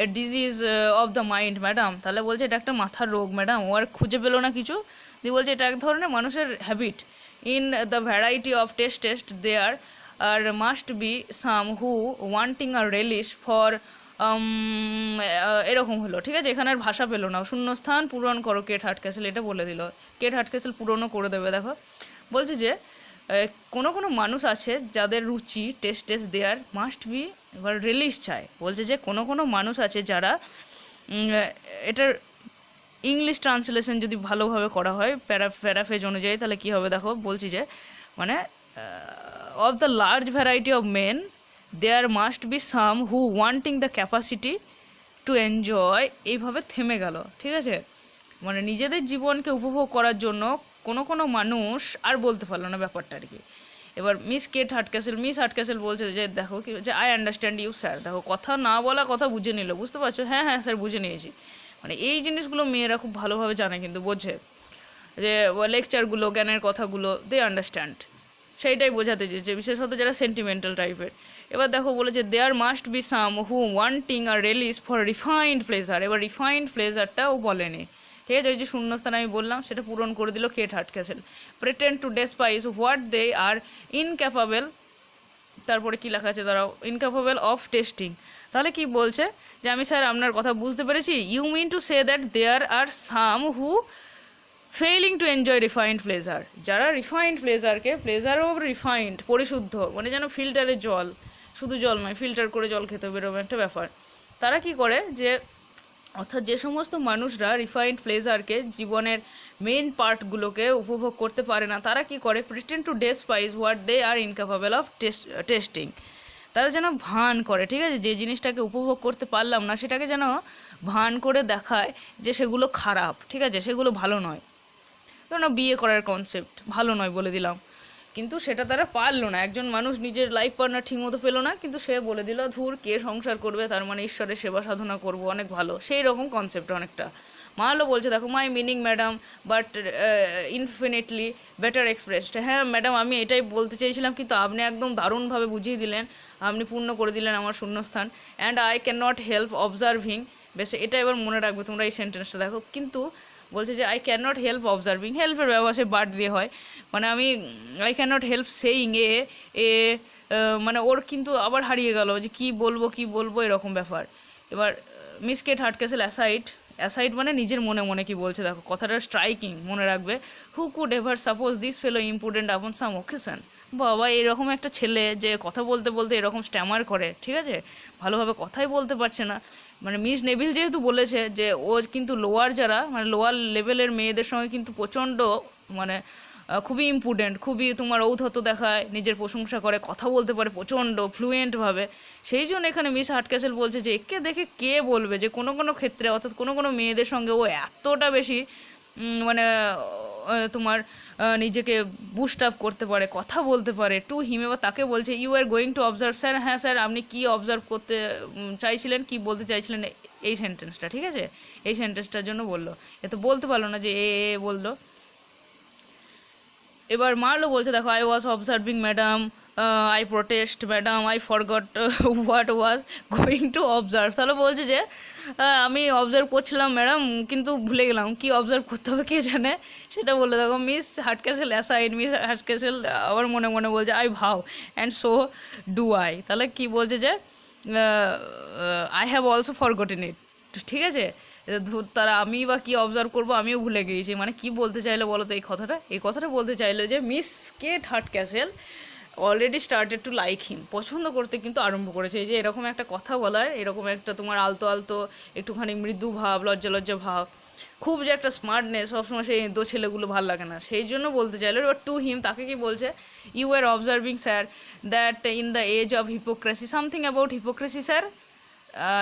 a disease of the mind madam. তাহলে বলছে এটা একটা মাথার রোগ ম্যাডাম, ও আর খুঁজে পেলো না কিছু, দিয়ে বলছে এটা এক ধরনের মানুষের habit, in the variety of taste there are must be some who wanting a relish for এরকম হলো, ঠিক আছে, এখানে আর ভাষা পেলো না, শূন্যস্থান পূরণ করো কেট হার্টকেসেল, এটা বলে দিল, কেট হার্টকেসেল পূরণও করে দেবে। দেখো বলছে যে কোনো কোনো মানুষ আছে যাদের রুচি টেস্ট দেয়ার মাস্ট বি, এবার রিলিজ চায়, বলছে যে কোনো কোনো মানুষ আছে যারা এটার ইংলিশ ট্রান্সলেশন যদি ভালোভাবে করা হয় প্যারাফ্রেজ অনুযায়ী তাহলে কি হবে দেখো, বলছি যে মানে of the large variety of men there must be some who wanting the capacity to enjoy, এইভাবে থেমে গেল, ঠিক আছে, মানে নিজেদের জীবনকে উপভোগ করার জন্য কোনো কোনো মানুষ আর বলতে পারলো না ব্যাপারটা আর কি। এবার মিস হার্টকেসেল বলছে যে দেখো কি যে আই আন্ডারস্ট্যান্ড ইউ স্যার, দেখো কথা না বলা কথা বুঝে নিল, বুঝতে পারছো, হ্যাঁ হ্যাঁ স্যার বুঝে নিয়েছি, মানে এই জিনিসগুলো মেয়েরা খুব ভালোভাবে জানে কিন্তু বোঝে, যে লেকচারগুলো জ্ঞানের কথাগুলো দে আন্ডারস্ট্যান্ড, সেইটাই বোঝাতে চেয়েছে বিশেষত যারা সেন্টিমেন্টাল টাইপের। এবার দেখো বলেছে there must be some who wanting a relish for refined pleasure, এবার রিফাইন্ড প্লেজারটা ও বলেনি, ঠিক আছে, ওই যে শূন্যস্থান আমি বললাম সেটা পূরণ করে দিল Kate Hardcastle. Pretend to despise what they are incapable, তারপরে কি লেখা আছে দাঁড়াও, ইনক্যাপাবেল অফ টেস্টিং। তাহলে কি বলছে যে আমি স্যার আপনার কথা বুঝতে পেরেছি, you mean to say that there are some who failing to enjoy refined pleasure, যারা রিফাইন্ড প্লেজারকে, প্লেজার অফ রিফাইন্ড পরিশুদ্ধ, মানে যেন ফিল্টারের জল, শুধু জল নয় ফিল্টার করে জল খেতে বেরোবে একটা ব্যাপার, তারা কি করে যে অর্থাৎ যে সমস্ত মানুষরা রিফাইন্ড প্লেজারকে, জীবনের মেইন পার্টগুলোকে উপভোগ করতে পারে না, তারা কি করে, pretend to despise what they are incapable of tasting. তারা যেন ভান করে, ঠিক আছে, যে জিনিসটাকে উপভোগ করতে পারলাম না সেটাকে যেন ভান করে দেখায় যে সেগুলো খারাপ, ঠিক আছে, সেগুলো ভালো নয়। ধরো না, বিয়ে করার কনসেপ্ট ভালো নয় বলে দিলাম, কিন্তু সেটা তারা পারলো না। একজন মানুষ নিজের লাইফ পার্টনার ঠিক মতো পেলো না, কিন্তু সে বলে দিল ধুর কে সংসার করবে, তার মানে ঈশ্বরের সেবা সাধনা করবো, অনেক ভালো, সেই রকম কনসেপ্ট অনেকটা। মারলো বলছে দেখো my meaning madam, but infinitely better expressed. হ্যাঁ ম্যাডাম, আমি এটাই বলতে চেয়েছিলাম, কিন্তু আপনি একদম দারুণভাবে বুঝিয়ে দিলেন, আপনি পূর্ণ করে দিলেন আমার শূন্যস্থান। And I can not help observing, বেশ এটা এবার মনে রাখবে তোমরা এই সেন্টেন্সটা দেখো। কিন্তু বলছে যে I can not help observing, হেল্পের ব্যবহার সে বাট দিয়ে হয়, মানে আমি I can not help saying a a মানে ওর কিন্তু আবার হারিয়ে গেল যে কি বলবো কি বলবো এরকম ব্যাপার। এবার মিস কেট হার্টকেসেল অ্যাসাইড, অ্যাসাইড মানে নিজের মনে মনে কি বলছে দেখো, কথাটা স্ট্রাইকিং, মনে রাখবে। Who could ever suppose this fellow important আপন সাম ওকেশন। বাবা, এরকম একটা ছেলে যে কথা বলতে বলতে এরকম স্ট্যামার করে, ঠিক আছে, ভালোভাবে কথাই বলতে পারছে না। মানে মিস নেভিল যেহেতু বলেছে যে ও কিন্তু লোয়ার যারা, মানে লোয়ার লেভেলের মেয়েদের সঙ্গে কিন্তু প্রচণ্ড মানে খুবই ইম্পর্টেন্ট, খুবই তোমার ঔদ্ধত্য দেখায়, নিজের প্রশংসা করে, কথা বলতে পারে প্রচণ্ড ফ্লুয়েন্টভাবে। সেই জন্য এখানে মিস হার্টকেসেল বলছে যে একে দেখে কে বলবে যে কোনো কোনো ক্ষেত্রে, অর্থাৎ কোনো কোনো মেয়েদের সঙ্গে ও এতটা বেশি মানে তোমার নিজেকে বুস্ট আপ করতে পারে, কথা বলতে পারে। টু হিম, এবার তাকে বলছে you are going to observe. Sir, হ্যাঁ স্যার, আপনি কি অবজার্ভ করতে চাইছিলেন, কি বলতে চাইছিলেন, এই সেন্টেন্সটা, ঠিক আছে, এই সেন্টেন্সটার জন্য বললো। এ তো বলতে পারলো না যে এ বললো। এবার মারলো বলছে দেখো I was observing madam, I protest madam, I forgot what was going to observe. তাহলে বলছে যে আমি অবজার্ভ করছিলাম ম্যাডাম, কিন্তু ভুলে গেলাম কি অবজার্ভ করতে হবে কে জানে, সেটা বলে দেখো। মিস হার্টকেসেল অ্যাসাইড, মিস হার্টকেসেল আবার মনে মনে বলছে আই ভাও অ্যান্ড সো ডু আই। তাহলে কি বলছে যে আই হ্যাভ অলসো ফরগটেন ইট, ঠিক আছে, তারা আমি বা কি অবজার্ভ করবো আমিও ভুলে গিয়েছি। মানে কি বলতে চাইলো বলো তো এই কথাটা, এই কথাটা বলতে চাইলো যে Miss Kate Hardcastle already started to like him, পছন্দ করতে কিন্তু আরম্ভ করেছে। এই যে এরকম একটা কথা বলার, এরকম একটা তোমার আলতো আলতো একটুখানি মৃদু ভাব, লজ্জা লজ্জা ভাব, খুব যে একটা স্মার্টনেস, সবসময় সেই দো ছেলেগুলো ভাল লাগে না, সেই জন্য বলতে চাইলো। এবার টু হিম, তাকে কি বলছে, you are observing sir that in the age of hypocrisy, something about hypocrisy sir.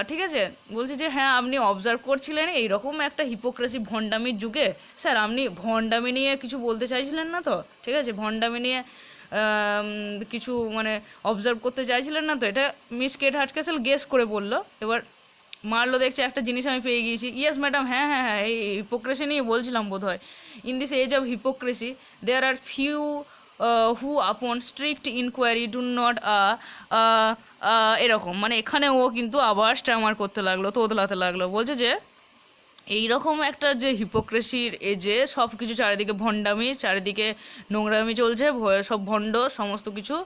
ঠিক আছে, বলছে যে হ্যাঁ আপনি অবজার্ভ করছিলেন এইরকম একটা হিপোক্রেসি ভণ্ডামির যুগে। স্যার আপনি ভণ্ডামি নিয়ে কিছু বলতে চাইছিলেন না তো, ঠিক আছে, ভণ্ডামি নিয়ে কিছু মানে অবজার্ভ করতে চাইছিলেন না তো, এটা মিস কেট হার্টকেসেল গেস করে বললো। এবার মারলো দেখছে একটা জিনিস আমি পেয়ে গিয়েছি, ইয়েস ম্যাডাম, হ্যাঁ হ্যাঁ হ্যাঁ, এই হিপোক্রেসি নিয়ে বলছিলাম বোধ হয়। In this age of hypocrisy there are few who upon strict inquiry do not এরকম, মানে এখানে ও কিন্তু আবার স্ট্যামার করতে লাগলো, তোতলাতে লাগলো। বলছে যে এইরকম একটা যে হিপোক্রেসির এজে সব কিছু চারিদিকে ভণ্ডামি, চারিদিকে নোংরামি চলছে, সব ভণ্ড সমস্ত কিছু,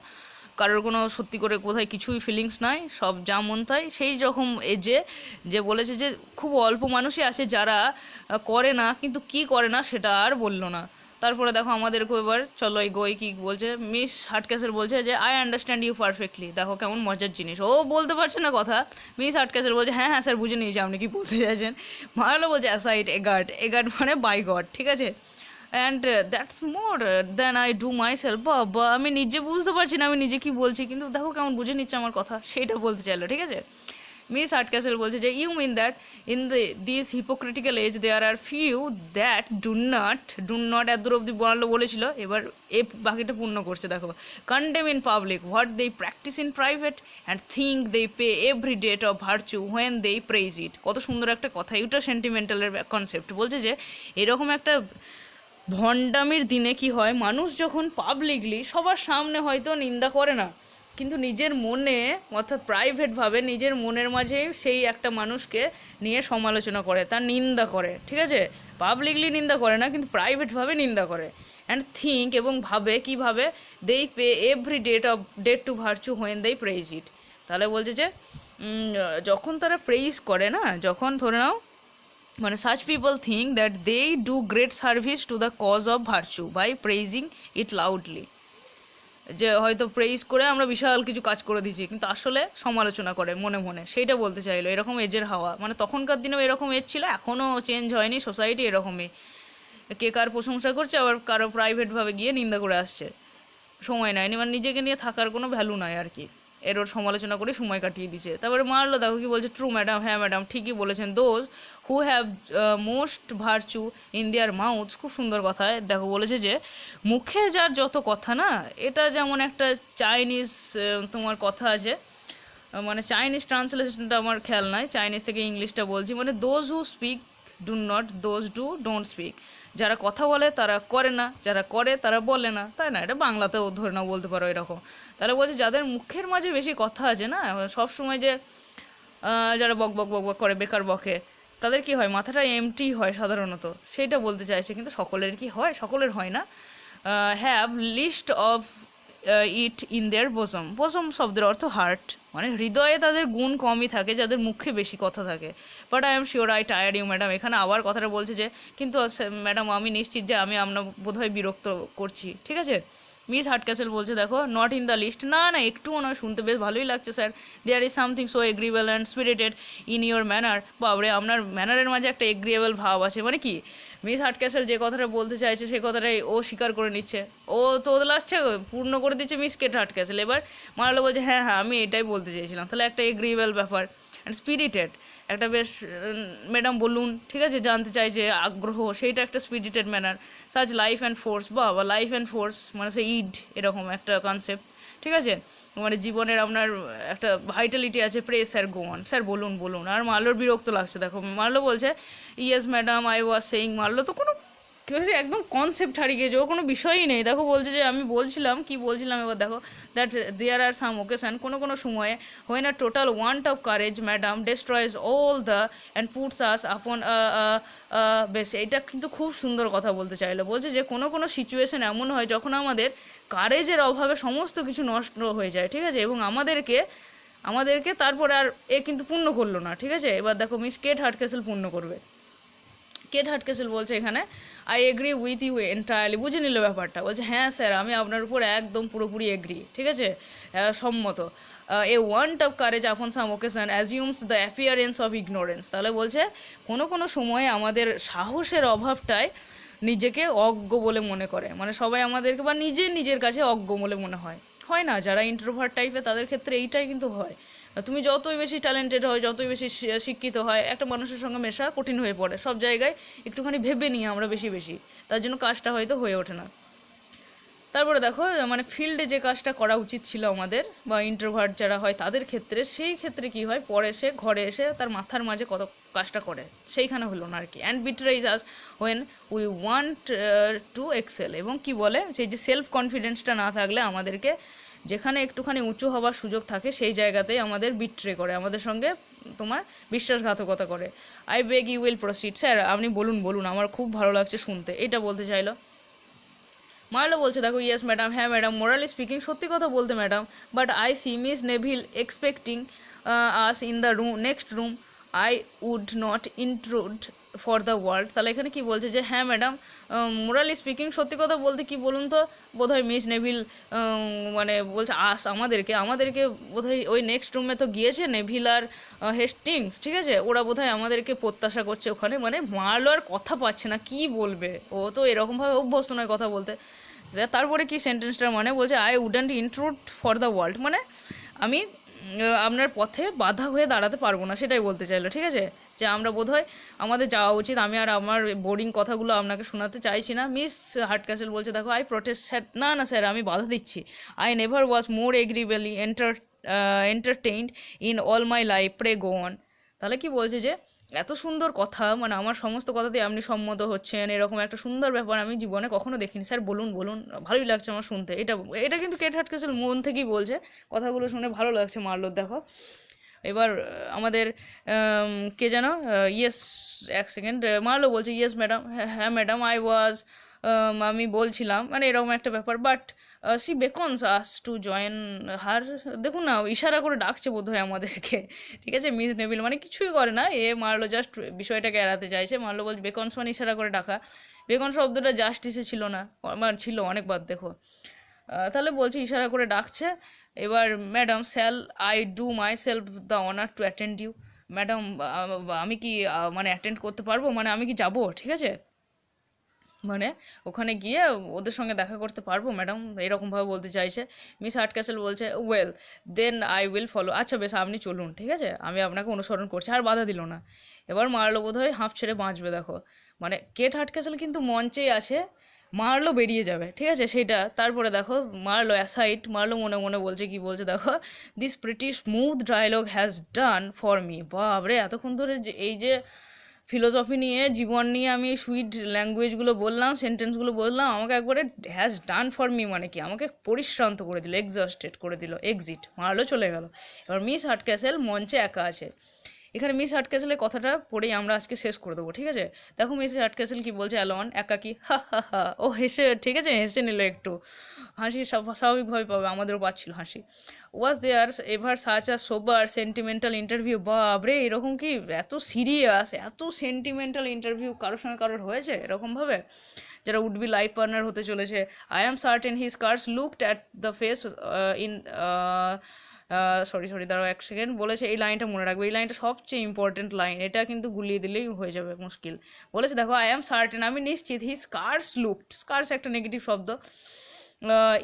কারোর কোনো সত্যি করে কোথায় কিছুই ফিলিংস নাই, সব যা মন তাই, সেই রকম এজে যে বলেছে যে খুব অল্প মানুষই আছে যারা করে না, কিন্তু কি করে না সেটা আর বললো না। তারপরে দেখো আমাদেরকে এবার চলো এই গই কি বলছে, মিস হার্টকেসেল বলছে যে আই আন্ডারস্ট্যান্ড ইউ পারফেক্টলি। দেখো কেমন মজার জিনিস, ও বলতে পারছে না কথা, মিস হার্টকেসেল বলছে হ্যাঁ হ্যাঁ স্যার বুঝে নিয়েছি আপনি কি বলতে চাইছেন। মারালো বলছে অ্যাসাইড এগার্ড, এগার্ড মানে বাই গড, ঠিক আছে, and that's more than I do myself. বাবা, আমি নিজে বুঝতে পারছি না আমি নিজে কি বলছি, কিন্তু দেখো কেমন বুঝে নিচ্ছে আমার কথা, সেইটা বলতে চাইলো, ঠিক আছে। মিস হার্টকেসেল বলছে যে you mean that in this hypocritical age there are few that do not এত দূর অব্দি বলেছিল। এবার এ বাকিটা পূর্ণ করছে দেখো, condemn in public what they practise in private and think they pay every debt of virtue when they praise it. কত সুন্দর একটা কথা, এটা সেন্টিমেন্টালের কনসেপ্ট। বলছে যে এরকম একটা ভণ্ডামির দিনে কি হয়, মানুষ যখন পাবলিকলি সবার সামনে হয়তো নিন্দা করে না, কিন্তু নিজের মনে অর্থাৎ প্রাইভেটভাবে নিজের মনের মাঝে সেই একটা মানুষকে নিয়ে সমালোচনা করে, তার নিন্দা করে, ঠিক আছে, পাবলিকলি নিন্দা করে না কিন্তু প্রাইভেটভাবে নিন্দা করে। অ্যান্ড থিঙ্ক, এবং ভাবে, কি ভাবে, they pay every debt to virtue when they praise it. তাহলে বলছে যে যখন তারা প্রেইজ করে না, যখন ধরে নাও মানে such people think that they do great service to the cause of virtue by praising it loudly. যে হয়তো প্রেইজ করে আমরা বিশাল কিছু কাজ করে দিচ্ছি, কিন্তু আসলে সমালোচনা করে মনে মনে, সেইটা বলতে চাইলো। এরকম এজের হাওয়া, মানে তখনকার দিনেও এরকম এজ ছিল, এখনও চেঞ্জ হয়নি, সোসাইটি এরকমই, কে কার প্রশংসা করছে আবার কারো প্রাইভেটভাবে গিয়ে নিন্দা করে আসছে, সময় নেয়নি, মানে নিজেকে নিয়ে থাকার কোনো ভ্যালু নাই আর কি, এর ওর সমালোচনা করে সময় কাটিয়ে দিচ্ছে। তারপরে মারলো, দেখো কি বলছে, ট্রু ম্যাডাম, হ্যাঁ ম্যাডাম ঠিকই বলেছেন, those who have most virtue in their মাউথস, খুব সুন্দর কথা। দেখো বলেছে যে মুখে যার যত কথা না, এটা যেমন একটা চাইনিজ তোমার কথা আছে, মানে চাইনিজ ট্রান্সলেশনটা আমার খেয়াল নাই, চাইনিজ থেকে ইংলিশটা বলছি, মানে those who speak do not, those do don't speak, যারা কথা বলে তারা করে না, যারা করে তারা বলে না, তাই না? এটা বাংলাতেও ধরে নাও, বলতে পারো এরকম। তাহলে বলছে যাদের মুখের মাঝে বেশি কথা আছে না, সব সময় যে যারা বক বক বক বক করে, বেকার বকে, তাদের কি হয়, মাথাটা এমটি হয় সাধারণত, সেইটা বলতে চাইছে। কিন্তু সকলের কি হয়? সকলের হয় না। Have least of it in their bosom, bosom শব্দের অর্থ হার্ট, মানে হৃদয়ে তাদের গুণ কমই থাকে যাদের মুখে বেশি কথা থাকে। But I am sure I tired you madam, এখানে আবার কথাটা বলছে যে কিন্তু ম্যাডাম আমি নিশ্চিত যে আমি আপনার বোধহয় বিরক্ত করছি, ঠিক আছে? মিস হার্টক্যাসেল বলছে দেখো, নট ইন দ্য লিস্ট, না না একটুও নয়, শুনতে বেশ ভালোই লাগছে sir. There is something so agreeable and spirited in your manner, বাবরে আপনার ম্যানারের মাঝে একটা এগ্রিয়েবল ভাব আছে, মানে কি মিস হার্টক্যাসেল যে কথাটা বলতে চাইছে সেই কথাটাই ও স্বীকার করে নিচ্ছে, ও তো ওদলাচ্ছে, পূর্ণ করে দিচ্ছে মিস কেট হার্টক্যাসেল। এবার মারালো বলছে হ্যাঁ হ্যাঁ আমি এটাই বলতে চেয়েছিলাম, তাহলে একটা এগ্রিয়েবল ব্যাপার অ্যান্ড স্পিরিটেড, একটা বেশ ম্যাডাম বলুন, ঠিক আছে, জানতে চাইছে আগ্রহ, সেইটা একটা spirited manner, such life and force, বা লাইফ অ্যান্ড ফোর্স মানে সে ইড, এরকম একটা কনসেপ্ট, ঠিক আছে, মানে জীবনের আপনার একটা ভাইটালিটি আছে, pray sir go on, sir বলুন বলুন। আর মার্লোর বিরক্ত লাগছে, দেখো মার্লো বলছে yes madam I was saying, Marlow তো কোনো কি হয়েছে, একদম কনসেপ্ট হারিয়ে গিয়েছে, ওর কোনো বিষয়ই নেই। দেখো বলছে যে আমি বলছিলাম কি বলছিলাম, এবার দেখো that there are some occasion, কোনো কোনো সময়ে when a total want of courage madam destroys all the and puts us upon বেশ, এটা কিন্তু খুব সুন্দর কথা বলতে চাইলো। বলছে যে কোনো কোনো সিচুয়েশন এমন হয় যখন আমাদের কারেজের অভাবে সমস্ত কিছু নষ্ট হয়ে যায়, ঠিক আছে, এবং আমাদেরকে আমাদেরকে তারপরে আর এ কিন্তু পূর্ণ করলো না, ঠিক আছে। এবার দেখো মিস কেট হার্টক্যাসেল পূর্ণ করবে। কেট হার্টক্যাসেল বলছে এখানে I agree with you entirely, বুঝে নিল ব্যাপারটা, বলছে হ্যাঁ স্যার আমি আপনার উপর একদম পুরোপুরি এগ্রি, ঠিক আছে, সম্মত। এ want of courage upon some occasion assumes the appearance of ignorance, তাহলে বলছে কোনো কোনো সময়ে আমাদের সাহসের অভাবটায় নিজেকে অজ্ঞ বলে মনে করে, মানে সবাই আমাদেরকে বা নিজের নিজের কাছে অজ্ঞ বলে মনে হয়, হয় না? যারা ইন্ট্রোভার্ট টাইপের তাদের ক্ষেত্রে এইটাই কিন্তু হয়। তুমি যতই বেশি ট্যালেন্টেড হয়, যতই বেশি শিক্ষিত হয়, একটা মানুষের সঙ্গে মেশা কঠিন হয়ে পড়ে, সব জায়গায় একটুখানি ভেবে নিই আমরা বেশি বেশি, তার জন্য কাজটা হয়তো হয়ে ওঠে না। তারপরে দেখো মানে ফিল্ডে যে কাজটা করা উচিত ছিল আমাদের, বা ইন্ট্রোভার্ট যারা হয় তাদের ক্ষেত্রে, সেই ক্ষেত্রে কি হয়, পরে এসে ঘরে এসে তার মাথার মাঝে কত কাজটা করে, সেইখানে হলো না আর কি। And betrays us when we want to excel, এবং কি বলে, সেই যে সেলফ কনফিডেন্সটা না থাকলে আমাদেরকে যেখানে একটুখানি উঁচু হওয়ার সুযোগ থাকে সেই জায়গাতেই আমাদের বিট্রে করে, আমাদের সঙ্গে তোমার বিশ্বাসঘাতকতা করে। I beg you will proceed, sir আপনি বলুন বলুন, আমার খুব ভালো লাগছে শুনতে, এটা বলতে চাইলো। মার্লো বলছে দেখো ইয়েস ম্যাডাম, হ্যাঁ ম্যাডাম, মোরালি স্পিকিং সত্যি কথা বলতে madam, but I see miss Neville expecting us in the room next room, I would not intrude for the world. তাহলে এখানে কি বলছে যে হ্যাঁ ম্যাডাম, মোরালি স্পিকিং সত্যি কথা বলতে কি বলুন তো, বোধহয় মিস নেভিল মানে বলছে আমাদেরকে আমাদেরকে বোধহয় ওই নেক্সট রুমে তো গিয়েছে নেভিল আর হেস্টিংস, ঠিক আছে, ওরা বোধহয় আমাদেরকে প্রত্যাশা করছে ওখানে, মানে মার্লো আর কথা পাচ্ছে না, কি বলবে, ও তো এরকমভাবে অভ্যস্ত নয় কথা বলতে। তারপরে কি সেন্টেন্সটার মানে বলছে I wouldn't ইন্ট্রুড for the world, মানে আমি আপনার পথে বাধা হয়ে দাঁড়াতে পারবো না, সেটাই বলতে চাইলো, ঠিক আছে, যে আমরা বোধহয় আমাদের যাওয়া উচিত, আমি আর আমার বোরিং কথাগুলো আপনাকে শোনাতে চাইছি না। মিস হার্টক্যাসেল বলছে দেখো আই প্রোটেস্ট, স্যার না না স্যার আমি বাধা দিচ্ছি, I never was more agreeably entertained in all my life, pray go on. তাহলে কি বলছে যে এত সুন্দর কথা, মানে আমার সমস্ত কথাতে আপনি সম্মত হচ্ছেন, এরকম একটা সুন্দর ব্যাপার আমি জীবনে কখনো দেখিনি, স্যার বলুন বলুন, ভালোই লাগছে আমার শুনতে। এটা এটা কিন্তু কেট হার্টক্যাসেল মন থেকেই বলছে, কথাগুলো শুনে ভালো লাগছে মার্লোর। দেখো এবার আমাদের কে যেন ইয়েস, এক সেকেন্ড, মার্লো বলছে ইয়েস ম্যাডাম, হ্যাঁ ম্যাডাম আই ওয়াজ, আমি বলছিলাম, মানে এরকম একটা ব্যাপার, but she beckons us to join her, দেখুন না ইশারা করে ডাকছে বোধহয় আমাদেরকে, ঠিক আছে, মিস নেভিল মানে কিছুই করে না এ, মার্লো জাস্ট বিষয়টাকে এড়াতে চাইছে। মার্লো বলছে বেকনস মানে ইশারা করে ডাকা, বেকন শব্দটা জাস্টিসে ছিল না, আমার ছিল অনেকবার, দেখো তাহলে বলছে ইশারা করে ডাকছে। এবার madam shall I do myself the honour to attend you, madam আমি কি মানে অ্যাটেন্ড করতে পারবো, মানে আমি কি যাব, ঠিক আছে, মানে ওখানে গিয়ে ওদের সঙ্গে দেখা করতে পারবো ম্যাডাম, এরকমভাবে বলতে চাইছে। মিস হার্টক্যাসেল বলছে well then I will follow, আচ্ছা বেশ আপনি চলুন, ঠিক আছে, আমি আপনাকে অনুসরণ করছি, আর বাধা দিল না। এবার মারলো বোধ হয় হাঁপ ছেড়ে বাঁচবে, দেখো মানে কেট হার্টক্যাসেল কিন্তু মঞ্চেই আছে, মারলো বেরিয়ে যাবে, ঠিক আছে সেইটা। তারপরে দেখো মারলো অ্যাসাইড, মারলো মনে মনে বলছে কি বলছে দেখো, this pretty smooth dialogue has done for me, বাবরে এতক্ষণ ধরে যে এই যে ফিলোসফি নিয়ে জীবন নিয়ে আমি সুইট ল্যাঙ্গুয়েজগুলো বললাম, সেন্টেন্সগুলো বললাম, আমাকে একবারে হ্যাজ ডান ফর মি মানে কি, আমাকে পরিশ্রান্ত করে দিল, এক্সস্টেড করে দিল, এক্সিট মারলো চলে গেল। এবার মিস হার্টক্যাসেল মঞ্চে একা আছে। এখানে মিস হার্টক্যাসেলের কথাটা পড়েই আমরা আজকে শেষ করে দেবো, ঠিক আছে। দেখো মিস হার্টক্যাসেল কি বলছে, অ্যালন একাকি, হা হা হা, ও হেসে, ঠিক আছে, হেসে নিল একটু, হাসি স্বাভাবিকভাবে পাবে, আমাদেরও পাচ্ছিল হাসি। Was there ever such a sober sentimental interview, বাবরে এরকম কি এত সিরিয়াস এত সেন্টিমেন্টাল ইন্টারভিউ কারোর সঙ্গে কারোর হয়েছে এরকমভাবে, যারা উড বি লাইফ পার্টনার হতে চলেছে। I am certain his scarce looked at the face in sorry দাঁড়াও এক সেকেন্ড, বলেছে এই লাইনটা মনে রাখবে, এই লাইনটা সবচেয়ে ইম্পর্টেন্ট লাইন, এটা কিন্তু গুলিয়ে দিলেই হয়ে যাবে মুশকিল। বলেছে দেখো আই এম সার্টেন, আমি নিশ্চিত, হি স্কার্স লুকড, স্কার্স একটা নেগেটিভ শব্দ,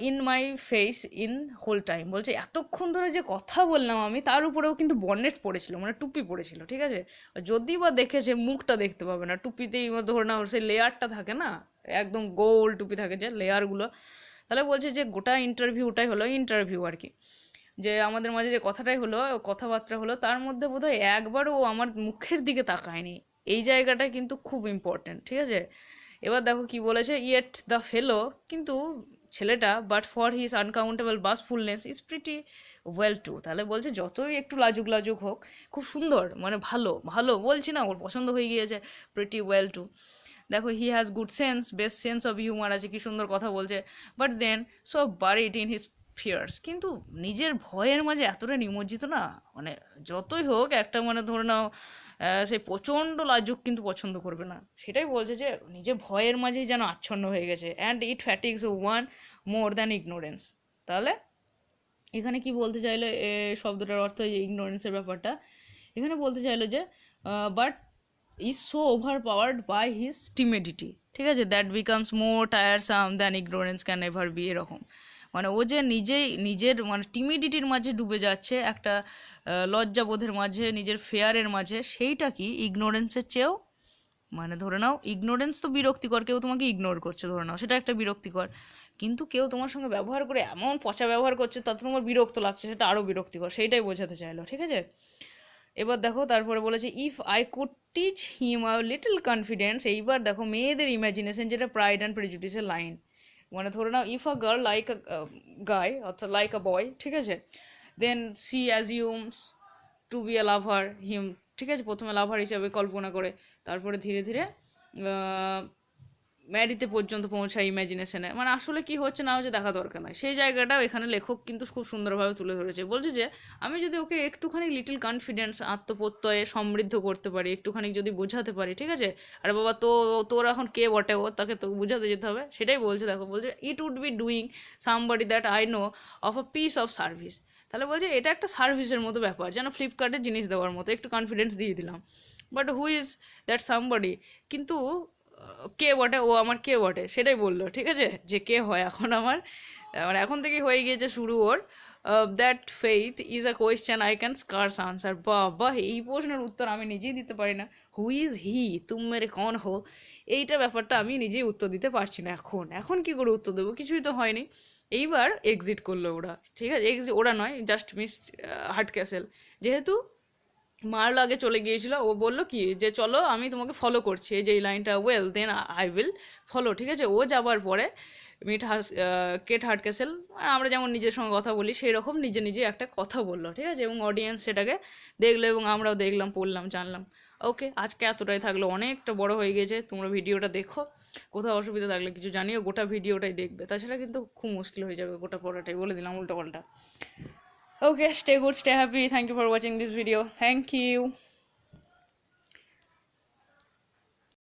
in my face in whole time, বলছে এতক্ষণ ধরে যে কথা বললাম আমি, তার উপরেও কিন্তু বনেট পড়েছিল, মানে টুপি পড়েছিল, ঠিক আছে, যদি বা দেখেছে মুখটা দেখতে পাবে না, টুপিতেই ধরে না সেই লেয়ারটা থাকে না, একদম গোল টুপি থাকে যে লেয়ারগুলো। তাহলে বলছে যে গোটা ইন্টারভিউটাই হলো ইন্টারভিউ আর কি, যে আমাদের মাঝে যে কথাটাই হলো, কথাবার্তা হলো, তার মধ্যে বোধহয় একবারও ও আমার মুখের দিকে তাকায়নি, এই জায়গাটা কিন্তু খুব ইম্পর্টেন্ট, ঠিক আছে। এবার দেখো কি বলেছে, ইয়েট দ্য ফেলো, কিন্তু ছেলেটা, but for his unaccountable bashfulness is pretty well too, তাহলে বলছে যতই একটু লাজুক লাজুক হোক, খুব সুন্দর, মানে ভালো ভালো বলছি না, ওর পছন্দ হয়ে গিয়েছে, প্রিটি ওয়েল টু। দেখো he has good sense, best sense of humour আছে, কি সুন্দর কথা বলছে, but then so buried in his fears, কিন্তু নিজের ভয়ের মাঝে এতটা নিমজ্জিত না, মানে যতই হোক একটা, মানে ধরে নাও সেই প্রচণ্ড লাজুক কিন্তু পছন্দ করবে না, সেটাই বলছে যে নিজে ভয়ের মাঝেই যেন আচ্ছন্ন হয়ে গেছে, and it fatigues one more than ignorance. তাহলে এখানে কি বলতে চাইলো, শব্দটার অর্থ এই ইগনোরেন্সের ব্যাপারটা, এখানে বলতে চাইলো যে but is so overpowered by his timidity, ঠিক আছে, that becomes more tiresome than ignorance can ever be, এরকম মানে ও যে নিজেই নিজের মানে টিমিডিটির মাঝে ডুবে যাচ্ছে, একটা লজ্জাবোধের মাঝে, নিজের ফেয়ারের মাঝে, সেইটা কি ইগনোরেন্সের চেয়েও, মানে ধরে নাও ইগনোরেন্স তো বিরক্তিকর, কেউ তোমাকে ইগনোর করছে ধরে নাও, সেটা একটা বিরক্তিকর, কিন্তু কেউ তোমার সঙ্গে ব্যবহার করে এমন পচা ব্যবহার করছে তাতে তোমার বিরক্ত লাগছে, সেটা আরও বিরক্তিকর, সেইটাই বোঝাতে চাইলো, ঠিক আছে। এবার দেখো তারপরে বলেছে if I could teach him a little confidence, এইবার দেখো মেয়েদের ইমাজিনেশন, যেটা প্রাইড অ্যান্ড প্রেজুডিসের লাইন, মানে ধরে নাও if a girl like a guy অর্থাৎ লাইক আ বয়, ঠিক আছে, then she assumes to be a lover him, ঠিক আছে, প্রথমে লাভার হিসাবে কল্পনা করে, তারপরে ধীরে ধীরে ম্যারিতে পর্যন্ত পৌঁছায় ইমাজিনেশনে, মানে আসলে কি হচ্ছে না হচ্ছে দেখা দরকার নয়, সেই জায়গাটাও এখানে লেখক কিন্তু খুব সুন্দরভাবে তুলে ধরেছে। বলছে যে আমি যদি ওকে একটুখানি লিটল কনফিডেন্স, আত্মপ্রত্যয়ে সমৃদ্ধ করতে পারি, একটুখানি যদি বোঝাতে পারি, ঠিক আছে, আরে বাবা তো তোর এখন কে বটে, ও তাকে তো বোঝাতে যেতে হবে, সেটাই বলছে। দেখো বলছে it would be doing somebody that I know of a piece of service, তাহলে বলছে এটা একটা সার্ভিসের মতো ব্যাপার, যেন ফ্লিপকার্টের জিনিস দেওয়ার মতো, একটু কনফিডেন্স দিয়ে দিলাম, but who is that somebody, কিন্তু কে বটে, ও আমার কে বটে সেটাই বললো, ঠিক আছে, যে কে হয় এখন আমার, মানে এখন থেকেই হয়ে গিয়েছে শুরু ওর, that faith is a question I can scarce answer, বাহ, এই প্রশ্নের উত্তর আমি নিজেই দিতে পারি না, হু ইজ হি, তুম মেরে কন হো, এইটা ব্যাপারটা আমি নিজেই উত্তর দিতে পারছি না, এখন এখন কি করে উত্তর দেবো, কিছুই তো হয়নি। এইবার এক্সিট করলো ওরা, ঠিক আছে, ওরা নয়, জাস্ট মিস হার্টক্যাসেল, যেহেতু মারলো আগে চলে গিয়েছিল, ও বললো কি যে চলো আমি তোমাকে ফলো করছি, এই যে এই লাইনটা, well then I will follow, ঠিক আছে, ও যাবার পরে কেট হার্টক্যাসেল, আমরা যেমন নিজের সঙ্গে কথা বলি সেই রকম নিজে নিজে একটা কথা বললো, ঠিক আছে, এবং অডিয়েন্স সেটাকে দেখলো এবং আমরাও দেখলাম, পড়লাম, জানলাম। ওকে, আজকে এতটাই থাকলো, অনেকটা বড় হয়ে গেছে, তোমরা ভিডিওটা দেখো, কোথাও অসুবিধা থাকলে কিছু জানিও, গোটা ভিডিওটাই দেখবে, তাছাড়া কিন্তু খুব মুশকিল হয়ে যাবে গোটা পড়াটাই, বলে দিলাম উল্টো পাল্টা। Okay, stay good, stay happy. Thank you for watching this video. Thank you.